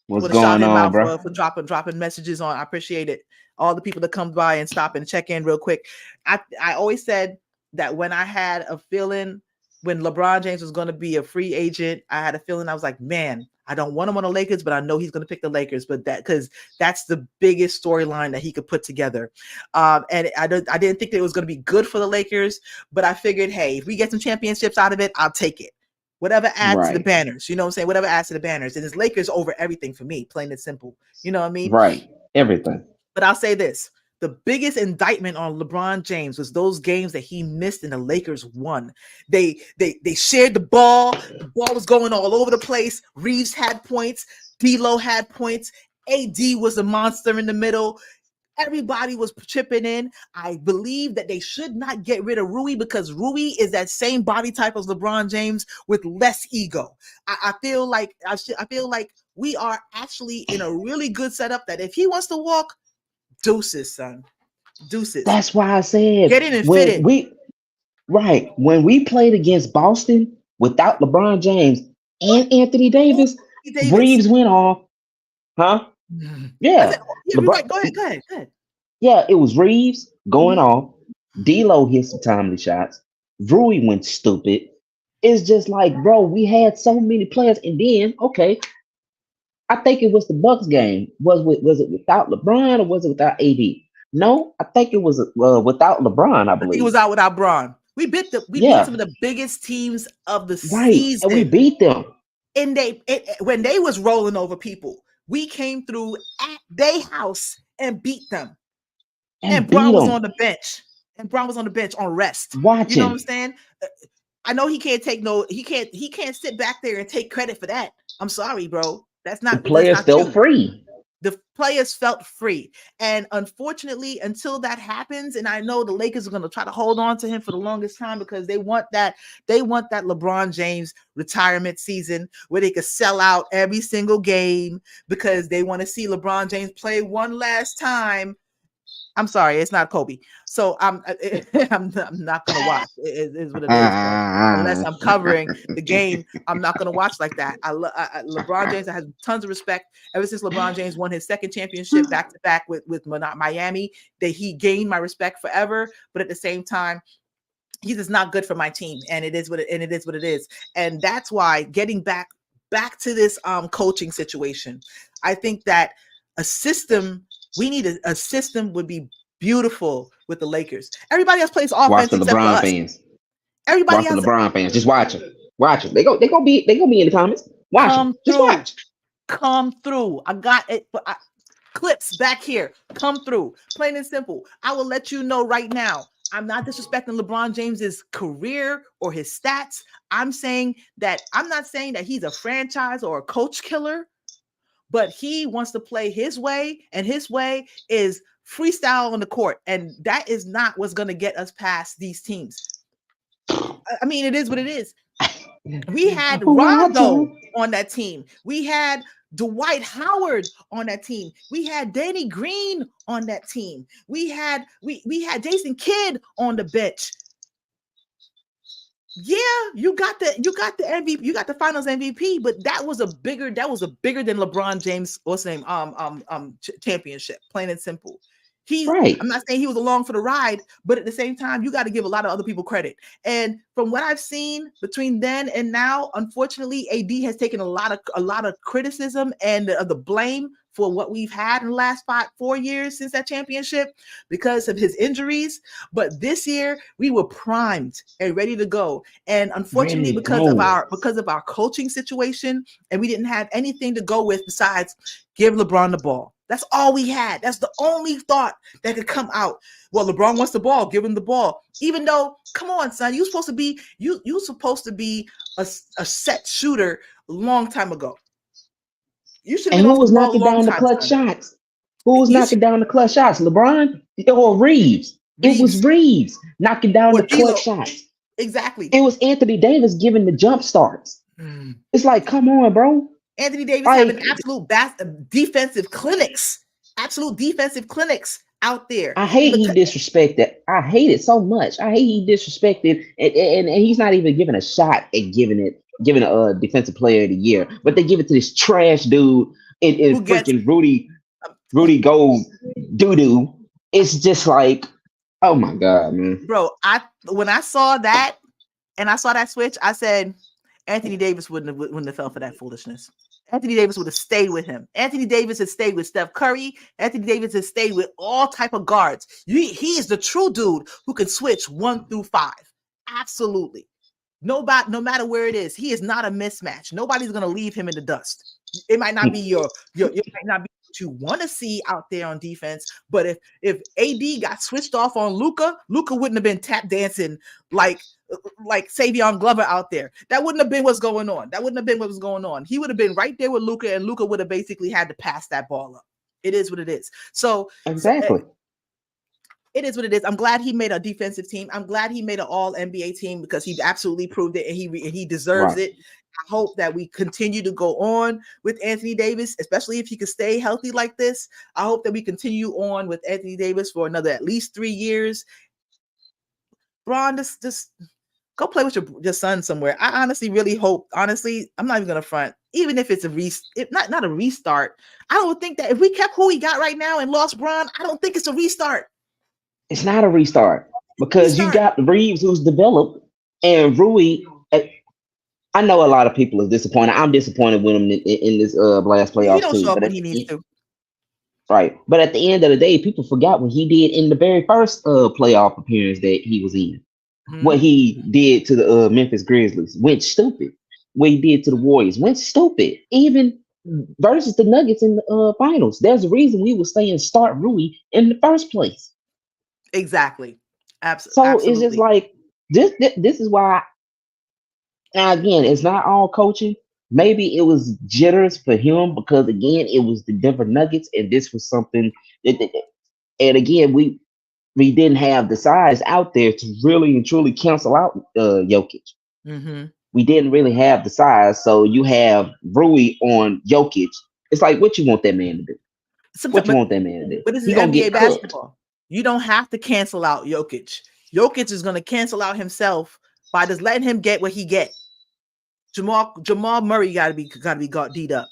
What's Put a shot going in his on, mouth bro? for dropping messages on. I appreciate it. All the people that come by and stop and check in real quick. I always said that when I had a feeling when LeBron James was going to be a free agent, I had a feeling I was like, man, I don't want him on the Lakers, but I know he's going to pick the Lakers. But because that's the biggest storyline that he could put together. And I didn't think that it was going to be good for the Lakers, but I figured, hey, if we get some championships out of it, I'll take it. Whatever adds to the Right, banners, you know what I'm saying? Whatever adds to the banners. And it's Lakers over everything for me, plain and simple. You know what I mean? right. Everything. But I'll say this. The biggest indictment on LeBron James was those games that he missed and the Lakers won. They shared the ball. The ball was going all over the place. Reeves had points. D'Lo had points. AD was a monster in the middle. Everybody was chipping in. I believe that they should not get rid of Rui because Rui is that same body type as LeBron James with less ego. I feel like we are actually in a really good setup that if he wants to walk, deuces, son. Deuces. That's why I said Get in and fit in. when we played against Boston without LeBron James and Anthony Oh, Davis, Davis. Reeves went off. Huh? I said, Yeah. oh, yeah, you're right. LeBron. Go ahead. Yeah, it was Reeves going Mhm. off. D'Lo hit some timely shots. Rui went stupid. It's just like, bro, we had so many players, and then okay, I think it was the Bucks game. Was it without LeBron or was it without AD? No, I think it was without LeBron. I I think it was believe. out without Braun. We beat some Yeah, of the biggest teams of the right. And we season. beat them And when they was rolling over people, we came through at their house and beat them. And and beat Braun was them. on the bench. And Braun was on the bench on rest. You know what I'm Watching saying? I know he can't sit back there and take credit for that. I'm sorry, bro. the players Not felt you. free. The players felt free. And unfortunately, until that happens, and I know the Lakers are going to try to hold on to him for the longest time because they want that LeBron James retirement season where they could sell out every single game because they want to see LeBron James play one last time. I'm sorry, it's not Kobe. So I'm not gonna watch. It is what it is, bro. Unless I'm covering the game, I'm not gonna watch like that. LeBron James, I have tons of respect. Ever since LeBron James won his second championship back to back with Miami, that he gained my respect forever. But at the same time, he's just not good for my team, and it is what it is. And that's why getting back to this coaching situation, I think that a system we need a system would be beautiful with the Lakers. Everybody else plays Watch offense the except for LeBron us. fans. Everybody Watch the else LeBron fans. Just watch them. Watch them. They gonna be in the comments. Watch them. come Just through. watch. Come through. I got it. Clips back here. Come through. Plain and simple. I will let you know right now. I'm not disrespecting LeBron James's career or his stats. I'm not saying that he's a franchise or a coach killer, but he wants to play his way, and his way is freestyle on the court. And that is not what's going to get us past these teams. I mean, it is what it is. We had Watch Rondo them. on that team. We had Dwight Howard on that team. We had Danny Green on that team. We had Jason Kidd on the bench. Yeah, you got the MVP, you got the Finals MVP, but that was a bigger than LeBron James what's name championship. Plain and simple. Right. I'm not saying he was along for the ride, but at the same time, you got to give a lot of other people credit. And from what I've seen between then and now, unfortunately, AD has taken a lot of criticism and the blame for what we've had in the last 4 years since that championship because of his injuries. But this year we were primed and ready to go. And unfortunately, Ready to because of go. our coaching situation, and we didn't have anything to go with besides give LeBron the ball. That's all we had. That's the only thought that could come out. Well, LeBron wants the ball. Give him the ball. Even though, come on, son, you supposed to be a set shooter a long time ago. You should have And been who off the was ball a knocking long down the time, clutch son. shots? Who was knocking down the clutch shots? LeBron or Reeves? It was Reeves Reeves knocking down or the clutch D'Lo. shots. Exactly. It was Anthony Davis giving the jump starts. Mm. It's like, come on, bro. Anthony Davis having Like, absolute defensive clinics out there. I hate he disrespected. I hate it so much. I hate he disrespected, and he's not even giving a shot at giving a defensive player of the year, but they give it to this trash dude in who gets freaking Rudy Gold doo doo. It's just like, oh my god, man. bro. When I saw that and I saw that switch, I said Anthony Davis wouldn't have fell for that foolishness. Anthony Davis would have stayed with him. Anthony Davis has stayed with Steph Curry. Anthony Davis has stayed with all type of guards. He is the true dude who can switch 1 through 5. Absolutely. No matter where it is, he is not a mismatch. Nobody's gonna leave him in the dust. It might not be it might not be what you want to see out there on defense, but if AD got switched off on Luka wouldn't have been tap dancing like Savion Glover out there. That wouldn't have been what's going on. That wouldn't have been what was going on. He would have been right there with Luka, and Luka would have basically had to pass that ball up. It is what it is. So exactly. it is what it is. I'm glad he made a defensive team. I'm glad he made an all NBA team because he absolutely proved it and he deserves it. I hope that we continue to go on with Anthony Davis, especially if he could stay healthy like this. I hope that we continue on with Anthony Davis for another at least 3 years. Bron, just go play with your son somewhere. I honestly really hope. Honestly, I'm not even gonna front. Even if it's not a restart, I don't think that if we kept who we got right now and lost Bron, I don't think it's a restart. It's not a restart because you got Reeves who's developed and Rui. I know a lot of people are disappointed. I'm disappointed with him in this last playoffs He don't too. show up when he needs to. Right, but at the end of the day, people forgot what he did in the very first playoff appearance that he was in. Mm-hmm. What he did to the Memphis Grizzlies went stupid. What he did to the Warriors went stupid. Even versus the Nuggets in the finals, there's a reason we were saying start Rui in the first place. Exactly. Absolutely. It's just like this is why. Now again, it's not all coaching. Maybe it was jitters for him because again, it was the Denver Nuggets, and this was something. And again, we didn't have the size out there to really and truly cancel out Jokic. Mm-hmm. We didn't really have the size, so you have Rui on Jokic. It's like, what you want that man to do? What you want that man to do? But this is NBA basketball. You don't have to cancel out Jokic. Jokic is going to cancel out himself by just letting him get what he get. Jamal Murray got to be D'd up.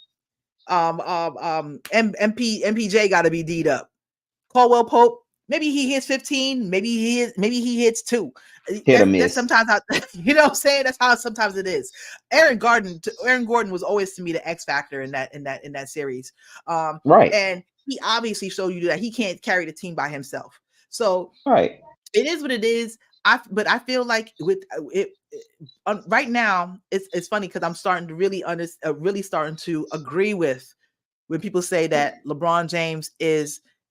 MPJ got to be D'd up. Caldwell Pope, maybe he hits 15, maybe he hits 2. That's sometimes how, you know what I'm saying? That's how sometimes it is. Aaron Gordon was always to me the X factor in that series. Right. And he obviously showed you that he can't carry the team by himself. So right. It is what it is. But I feel like with it right now, it's funny because I'm starting to really starting to agree with when people say that LeBron James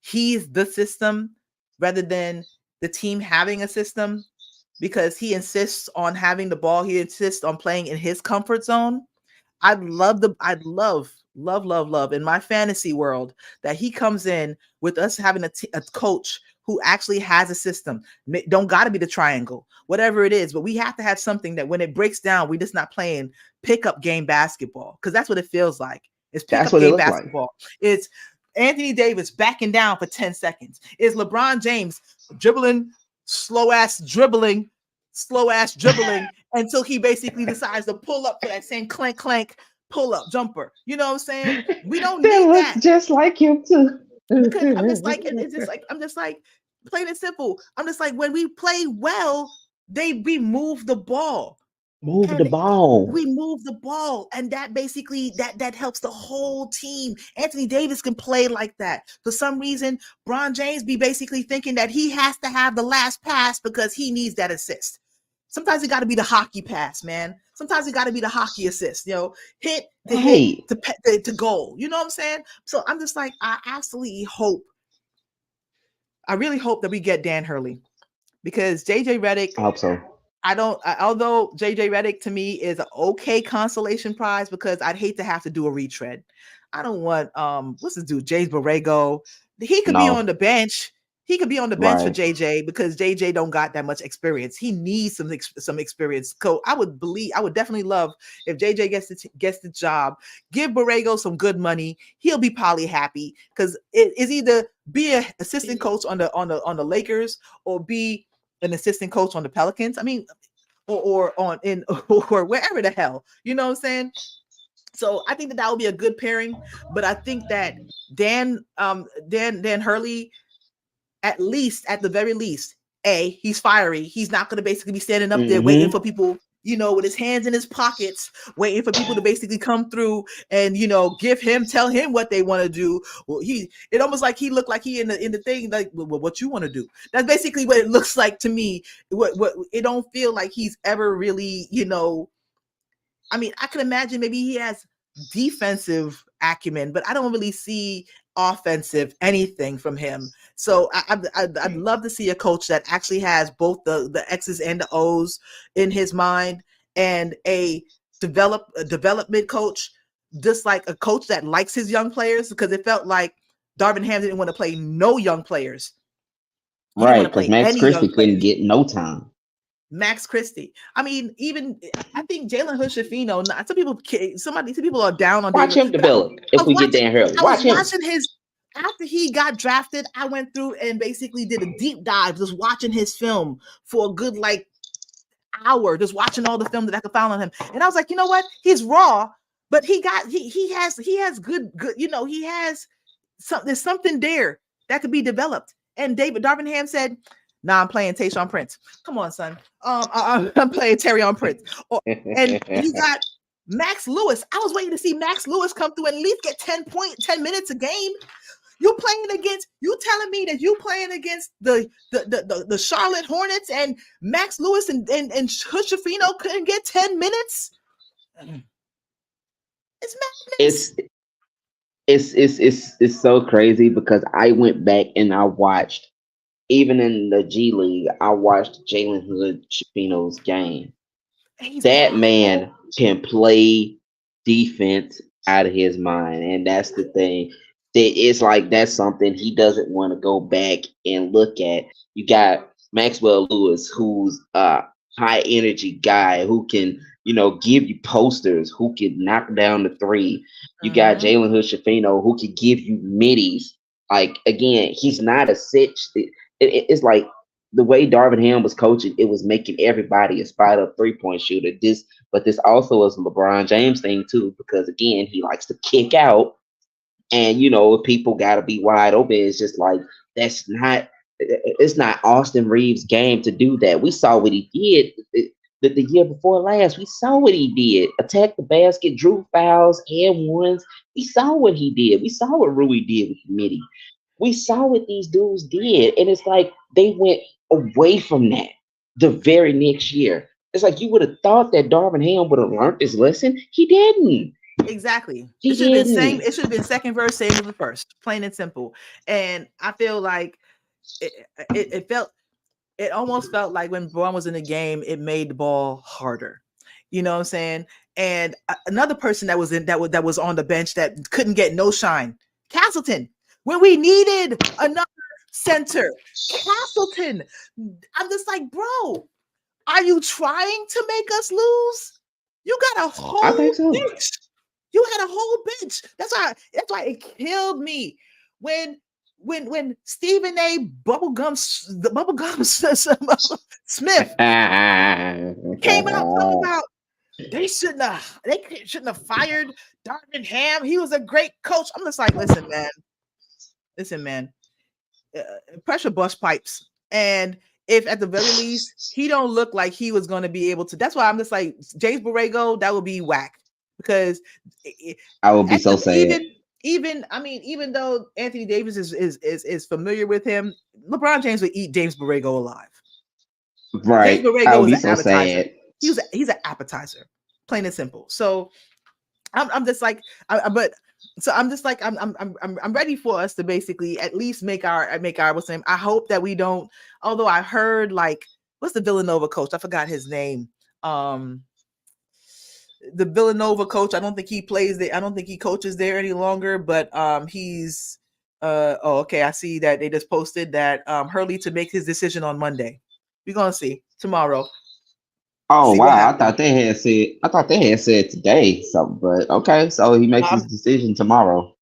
he's the system rather than the team having a system, because he insists on having the ball. He insists on playing in his comfort zone. I'd love in my fantasy world that he comes in with us having a coach who actually has a system. Don't got to be the triangle, whatever it is, but we have to have something that when it breaks down, we're just not playing pickup game basketball, because that's what it feels like. It's pickup game basketball. Like. It's Anthony Davis backing down for 10 seconds. It's LeBron James dribbling, slow ass dribbling until he basically decides to pull up for that same clank pull up jumper. You know what I'm saying? We don't need that. Just like him too. because I'm just like, it's just like, I'm just like, plain and simple. I'm just like, when we play well, we move the ball. Move the And ball. we move the ball, and that basically that helps the whole team. Anthony Davis can play like that. For some reason, Bron James be basically thinking that he has to have the last pass because he needs that assist. Sometimes it got to be the hockey pass, man. Sometimes it got to be the hockey assist. Hit Right. to goal. You know what I'm saying? So I'm just like, I absolutely hope. I really hope that we get Dan Hurley, because JJ Redick, I hope so. although JJ Redick to me is an okay consolation prize, because I'd hate to have to do a retread. I don't want what's this dude, James Borrego. He could be on No. the bench. He could be on the bench for Right. JJ, because JJ don't got that much experience. He needs some experience. So I would definitely love if JJ gets the job. Give Borrego some good money. He'll be probably happy, because it is either be an assistant coach on the Lakers, or be an assistant coach on the Pelicans. I mean, or on in or wherever the hell, you know what I'm saying? So I think that would be a good pairing. But I think that Dan Hurley, at the very least, he's fiery. He's not going to basically be standing up there waiting for Mm-hmm. people, with his hands in his pockets, waiting for people to basically come through and tell him what they want to do. Well, it almost like he looked like he in the thing, like, well, what you want to do. That's basically what it looks like to me. What it don't feel like he's ever really, I mean, I can imagine maybe he has defensive acumen, but I don't really see offensive anything from him. So I'd love to see a coach that actually has both the X's and the O's in his mind, and a development coach, just like a coach that likes his young players, because it felt like Darvin Ham didn't want to play no young players. He didn't Right. want to Because play Max any young Christie couldn't players. get no time. Max Christie. I mean, even I think Jalen Hood-Schifino. Some people are down on Watch Jalen, him but develop I if was we get watching. Dan Hurley. I was Watch him. watching his after he got drafted. I went through and basically did a deep dive, just watching his film for a good hour, just watching all the film that I could find on him. And I was like, you know what? He's raw, but he has good. He has there's something there that could be developed. And David Darvin Ham said, "Nah, I'm playing Tayshaun Prince. Come on, son. I'm playing Terrion Prince." And he got Max Lewis. I was waiting to see Max Lewis come through and at least get 10 minutes a game. You telling me that you playing against the Charlotte Hornets, and Max Lewis and Hood-Schifino couldn't get 10 minutes? It's madness. it's it's so crazy because I went back and I watched, even in the G League, I watched Jalen Hood Chipino's game. He's That raw. man can play defense out of his mind, and that's the thing. It's like that's something he doesn't want to go back and look at. You got Maxwell Lewis, who's a high energy guy who can, give you posters, who can knock down the three. You got Mm-hmm. Jalen Hood Schifino, who can give you middies. Like again, he's not a sitch. It's like the way Darvin Ham was coaching, it was making everybody a spot up 3-point shooter. But this also is a LeBron James thing too, because again, he likes to kick out, and people got to be wide open. It's just like it's not Austin Reeves' game to do that. We saw what he did the year before last. We saw what he did: attack the basket, drew fouls, and ones. We saw what he did. We saw what Rui did with Mitty. We saw what these dudes did, and it's like they went away from that the very next year. It's like you would have thought that Darvin Ham would have learned this lesson. He didn't. Exactly. He It should have been same. didn't. It should have been second verse, same as the first, plain and simple. And I feel like it, it almost felt like when Braun was in the game, it made the ball harder. You know what I'm saying? And another person that was on the bench that couldn't get no shine, Castleton. When we needed another center, Castleton. I'm just like, bro, are you trying to make us lose? You got a I whole think so. bench. You had a whole bench. That's why it killed me when Stephen A. Bubblegum Smith came out talking about they shouldn't have fired Darvin Ham. He was a great coach. I'm just like, listen, man. listen, man, uh, pressure bust pipes. And if at the very least he don't look like he was going to be able to, that's why I'm just like James Borrego, that would be whack because I would be at so the sad. even I mean even though Anthony Davis is familiar with him, LeBron James would eat James Borrego alive. James Right. I Borrego would was be an so appetizer. sad. He's an appetizer, plain and simple. So I'm just like, but so I'm just like I'm ready for us to basically at least make our what's name. I hope that we don't. Although I heard like what's the Villanova coach? I forgot his name. Um, the Villanova coach. I don't think he plays there. I don't think he coaches there any longer. But he's oh okay. I see that they just posted that Hurley to make his decision on Monday. We're gonna see tomorrow. Oh See what wow, happens. I thought they had said today something, but okay, so he makes his Um, decision tomorrow.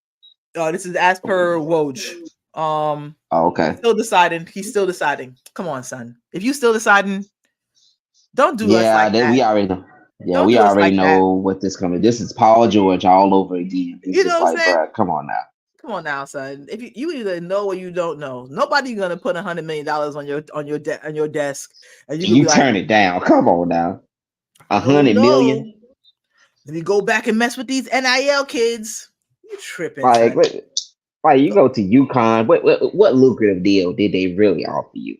this is as per Woj. Oh, okay. Still deciding. He's still deciding. Come on, son. If you still deciding, don't do us Yeah, like that that. we already know. Yeah, Don't we do us already like that. know what this coming. This is Paul George all over again. It's You know just what I'm like, saying? bro, come on now. Come on now, son. If you either know or you don't know, nobody gonna put $100 million on your desk, and you gonna You be like, turn it down. Come on now. I A don't hundred know. million. Let me go back and mess with these NIL kids. You tripping, Like, son? like you go to UConn. What lucrative deal did they really offer you?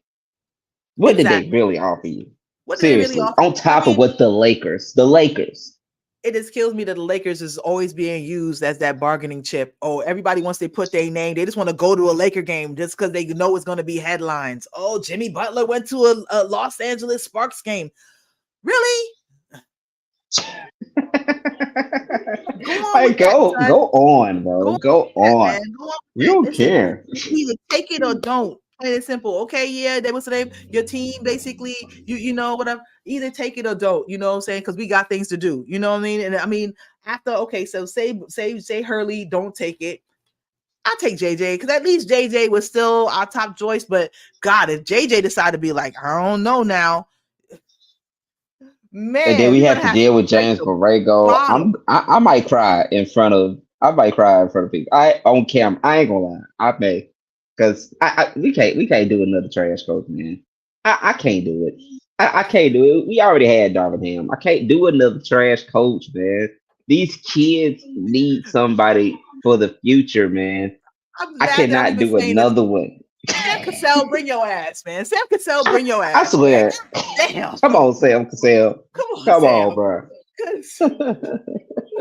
What did they Exactly. really offer you? What did they really Seriously, offer? on I top of mean, what the Lakers. it just kills me that the Lakers is always being used as that bargaining chip. Oh, everybody wants to put their name. They just want to go to a Laker game just because they know it's going to be headlines. Oh, Jimmy Butler went to a Los Angeles Sparks game. Really? Go on with Like, that, son. go on, bro. Go on Go with that, on. man. Go on You with that. don't Listen, care. either take it or don't. Plain and simple. Okay, yeah, they was saying your team basically, you know whatever. Either take it or don't. You know what I'm saying? Because we got things to do. You know what I mean? And I mean after okay, so say Hurley don't take it. I'll take JJ because at least JJ was still our top choice. But God, if JJ decided to be like, I don't know now, And then man, we we're have gonna to have to deal with break James the Borrego. bottle. I might cry in front of people. I on camera. I ain't gonna lie. I may because we can't do another trash coach, man. I can't do it. I can't do it. We already had Darvin Ham. I can't do another trash coach, man. These kids need somebody for the future, man. I'm I glad that I'm cannot even do saying this. another one. Sam Cassell, bring your ass, man. Sam Cassell, bring your I ass, man. swear. Damn. Come on, Sam Cassell. Come on, Come on, Sam. bro. 'Cause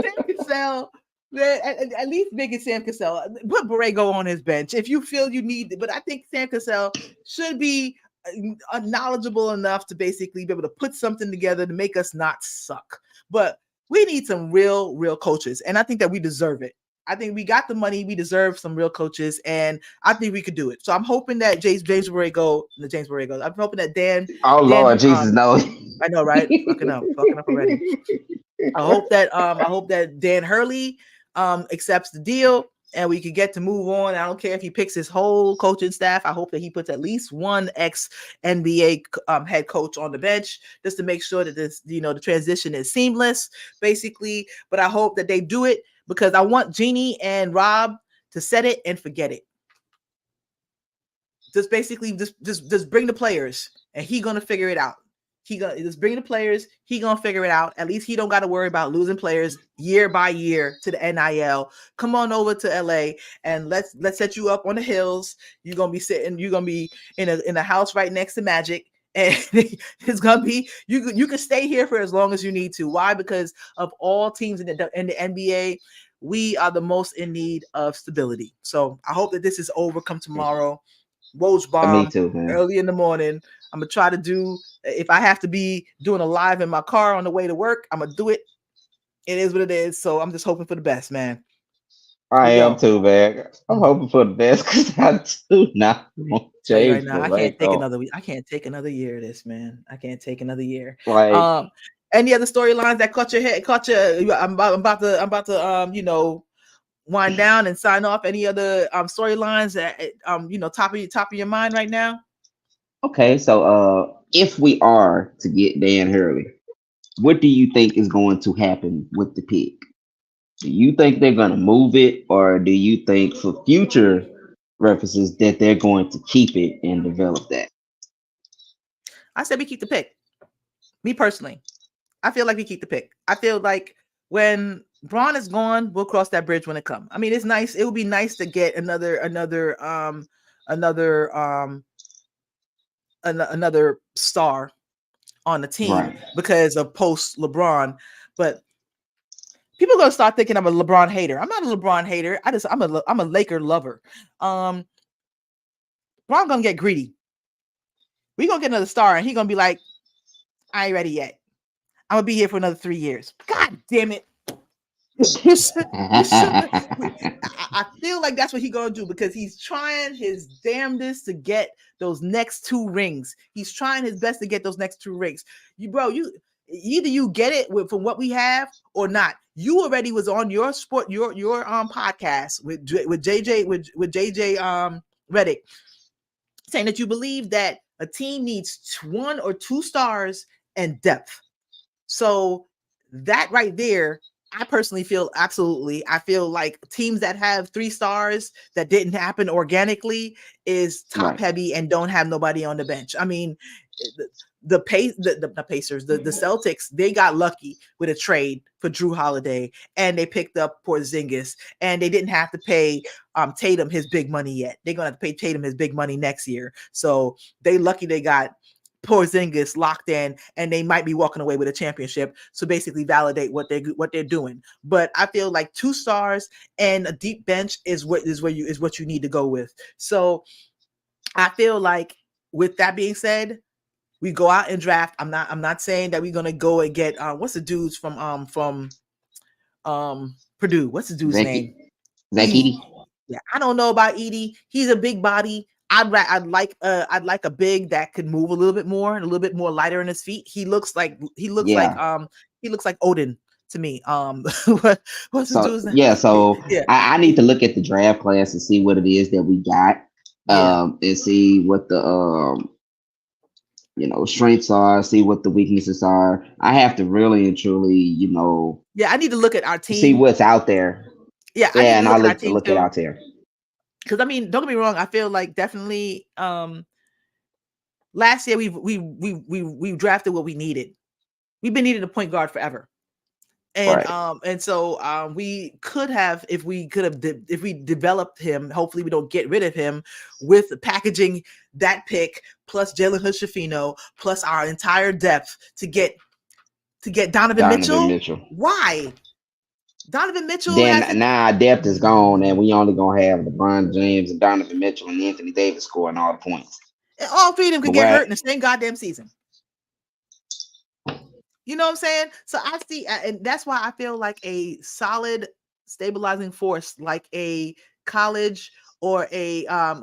Sam Cassell, man, at least make it Sam Cassell. Put Borrego on his bench if you feel you need it. But I think Sam Cassell should be knowledgeable enough to basically be able to put something together to make us not suck. But we need some real coaches, and I think that we deserve it. I think we got the money. We deserve some real coaches, and I think we could do it. So I'm hoping that James Borrego, the James Borrego. I'm hoping that Oh Dan, Lord Jesus, no. I know, right? Fucking up already. I hope that Dan Hurley accepts the deal and we can get to move on. I don't care if he picks his whole coaching staff. I hope that he puts at least one ex NBA head coach on the bench just to make sure that this, the transition is seamless, basically. But I hope that they do it because I want Jeannie and Rob to set it and forget it. Just basically just bring the players and he gonna figure it out. He gonna just bring the players. He gonna figure it out. At least he don't got to worry about losing players year by year to the NIL. Come on over to LA and let's set you up on the hills. You're gonna be sitting. You're gonna be in a house right next to Magic, and it's gonna be you can stay here for as long as you need to. Why? Because of all teams in the NBA, we are the most in need of stability. So I hope that this is over come tomorrow. Woj Me bomb too, man. early in the morning. I'm gonna try to do if I have to be doing a live in my car on the way to work, I'm gonna do it. It is what it is. So I'm just hoping for the best, man. I But am yo, too, man. I'm hoping for the best because I do not want tell you right James now, I can't take Borrego. another week. I can't take another year of this, man. I can't take another year. Like, Any other storylines that caught your head? Caught your? I'm about to wind down and sign off. Any other storylines that top of your mind right now? okay, so if we are to get Dan Hurley, what do you think is going to happen with the pick? Do you think they're gonna move it, or do you think for future references that they're going to keep it and develop that. I said we keep the pick. Me personally, I feel like we keep the pick. I feel like when Braun is gone, we'll cross that bridge when it comes. I mean, it's nice. It would be nice to get another star on the team Right. because of post LeBron. But people are gonna start thinking I'm a LeBron hater. I'm not a LeBron hater. I'm a Laker lover. Braun gonna get greedy. We gonna get another star, and he gonna be like, I ain't ready yet. I'm gonna be here for another 3 years. God damn it. You should, you should. I feel like that's what he's gonna do because he's trying his damnedest to get those next 2 rings. He's trying his best to get those next 2 rings. You either you get it from what we have or not. You already was on your podcast with JJ Reddick saying that you believe that a team needs 1 or 2 stars and depth. So that right there, I personally feel absolutely. I feel like teams that have 3 stars that didn't happen organically is top Right. heavy and don't have nobody on the bench. I mean, the Pacers, the Celtics, they got lucky with a trade for Drew Holiday, and they picked up Porzingis, and they didn't have to pay Tatum his big money yet. They're gonna have to pay Tatum his big money next year. So they lucky they got Porzingis locked in, and they might be walking away with a championship. So basically validate what they're doing. But I feel like 2 stars and a deep bench is what you need to go with. So I feel like with that being said, we go out and draft. I'm not saying that we're gonna go and get what's the dudes from Purdue? What's the dude's name? Zach Edey. Yeah, I don't know about Edey. He's a big body. I'd like a big that could move a little bit more and a little bit more lighter in his feet. He looks like Odin to me. What's the dude's name? So Yeah, I need to look at the draft class and see what it is that we got. yeah, And see what the strengths are, see what the weaknesses are. I have to really and truly, yeah. I need to look at our see team. what's out there. Yeah, I need Yeah, to and look I'll at our look to team look it too. out there. Because I mean, don't get me wrong. I feel like definitely last year we drafted what we needed. We've been needing a point guard forever. And so we could have if we developed him. Hopefully we don't get rid of him with packaging that pick plus Jalen Hood-Schifino plus our entire depth to get Donovan Mitchell. Why? Donovan Mitchell Then now our depth is gone, and we only gonna have LeBron James and Donovan Mitchell and Anthony Davis scoring all the points. All 3 of them could But get hurt in the same goddamn season. You know what I'm saying? So I see, and that's why I feel like a solid stabilizing force, like a college or a I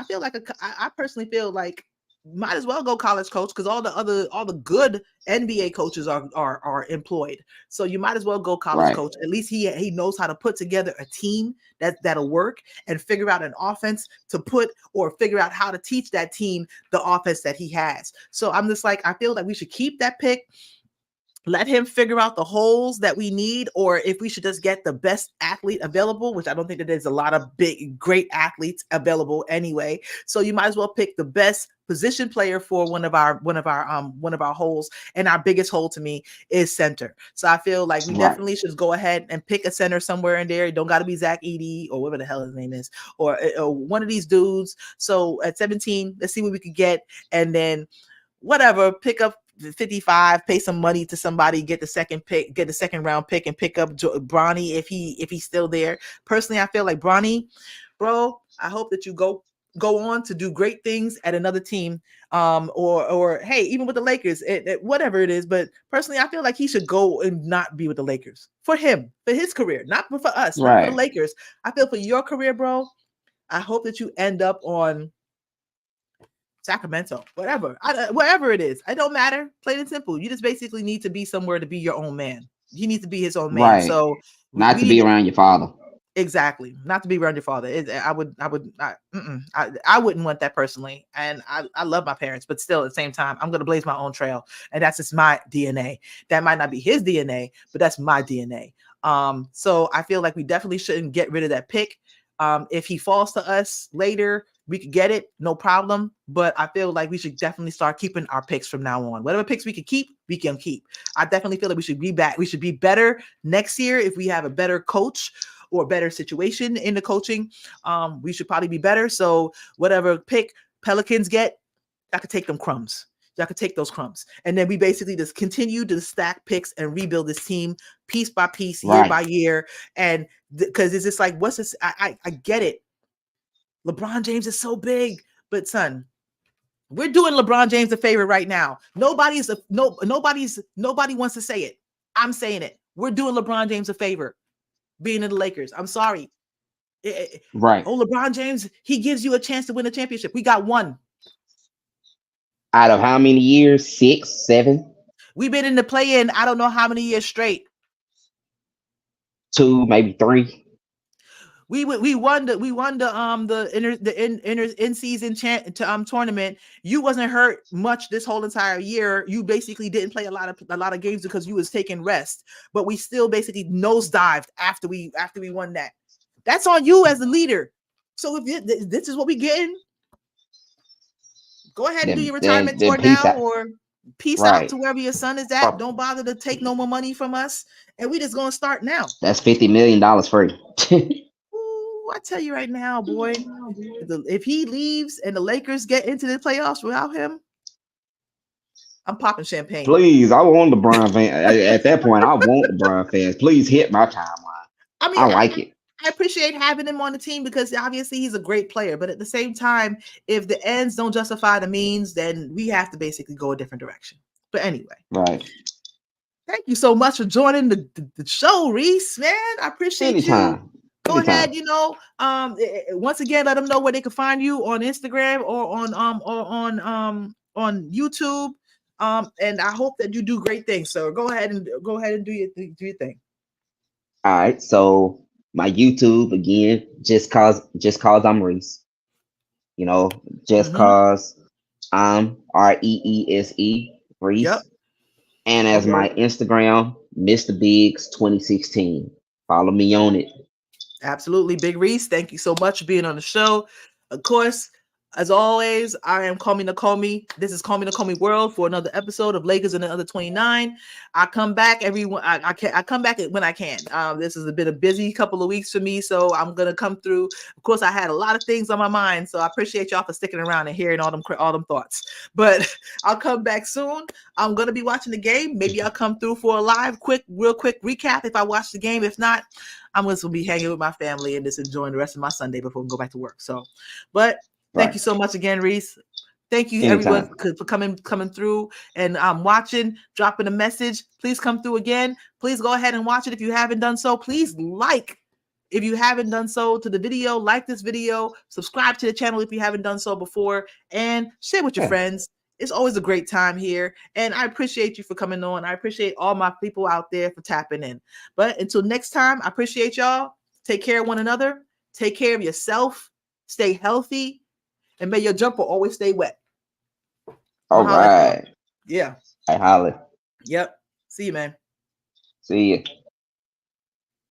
feel like I personally feel like might as well go college coach because all the good NBA coaches are employed. So you might as well go college coach. At least he knows how to put together a team that'll work and figure out an offense to put or figure out how to teach that team the offense that he has. So I'm just like I feel like we should keep that pick. Let him figure out the holes that we need, or if we should just get the best athlete available, which I don't think that there's a lot of great athletes available anyway. So you might as well pick the best position player for one of our holes. And our biggest hole to me is center. So I feel like we definitely should go ahead and pick a center somewhere in there. It don't got to be Zach Edey or whatever the hell his name is, or one of these dudes. So at 17, let's see what we could get, and then whatever, pick up 55, pay some money to somebody, get the second round pick, and pick up Bronny if he's still there. Personally, I feel like Bronny, bro, I hope that you go on to do great things at another team, or hey, even with the Lakers, whatever it is. But personally, I feel like he should go and not be with the Lakers for his career, not for us, not for the Lakers. I feel for your career, bro. I hope that you end up on Sacramento, wherever it is. It don't matter. Plain and simple. You just basically need to be somewhere to be your own man. He needs to be his own man. So not to be around your father. Exactly. Not to be around your father. I wouldn't want that personally. And I love my parents, but still at the same time, I'm going to blaze my own trail. And that's just my DNA. That might not be his DNA, but that's my DNA. So I feel like we definitely shouldn't get rid of that pick. If he falls to us later, we could get it, no problem. But I feel like we should definitely start keeping our picks from now on. Whatever picks we can keep, we can keep. I definitely feel like we should be back. We should be better next year if we have a better coach or better situation in the coaching. We should probably be better. So whatever pick Pelicans get, I could take them crumbs. Y'all could take those crumbs. And then we basically just continue to stack picks and rebuild this team piece by piece, year by year. And because it's just like, what's this? I get it. LeBron James is so big, but son, we're doing LeBron James a favor right now. Nobody wants to say it. I'm saying it. We're doing LeBron James a favor being in the Lakers. I'm sorry. Right. Oh, LeBron James, he gives you a chance to win a championship. We got one. Out of how many years? 6, 7? We've been in the play-in, I don't know how many years straight. 2, maybe 3. We won the in-season tournament. You wasn't hurt much this whole entire year. You basically didn't play a lot of games because you was taking rest. But we still basically nosedived after we won that. That's on you as the leader. So if this is what we getting, go ahead and do your retirement tour now, or peace out to wherever your son is at. Don't bother to take no more money from us, and we just gonna start now. That's $50 million free. Ooh, I tell you right now, boy, if he leaves and the Lakers get into the playoffs without him, I'm popping champagne. Please, I want LeBron fans. At that point, I want LeBron fans. Please hit my timeline. I mean, I like it. I appreciate having him on the team because obviously he's a great player. But at the same time, if the ends don't justify the means, then we have to basically go a different direction. But anyway. Right. Thank you so much for joining the show, Reese, man. I appreciate you. Go ahead, once again, let them know where they can find you on Instagram or on YouTube. And I hope that you do great things. So go ahead and do your thing. All right. So my YouTube again, just cause I'm Reese. Just cause I'm REESE Reese. Yep. And as my Instagram, Mr. Biggs 2016. Follow me on it. Absolutely, Big Reese. Thank you so much for being on the show. Of course, as always, I am CallMeNakomi. This is CallMeNakomi World for another episode of Lakers and the Other 29. I come back I come back when I can. This has been a busy couple of weeks for me, so I'm gonna come through. Of course, I had a lot of things on my mind, so I appreciate y'all for sticking around and hearing all them thoughts. But I'll come back soon. I'm gonna be watching the game. Maybe I'll come through for a real quick recap if I watch the game. If not, I'm just gonna be hanging with my family and just enjoying the rest of my Sunday before we go back to work. So, but thank you so much again, Reese. Thank you, everyone, for coming through and watching, dropping a message. Please come through again. Please go ahead and watch it if you haven't done so. Please if you haven't done so to the video, like this video, subscribe to the channel if you haven't done so before, and share with your friends. It's always a great time here, and I appreciate you for coming on. I appreciate all my people out there for tapping in. But until next time, I appreciate y'all. Take care of one another. Take care of yourself. Stay healthy. And may your jumper always stay wet. All right. Yeah. I holler. Yep. See you, man. See you.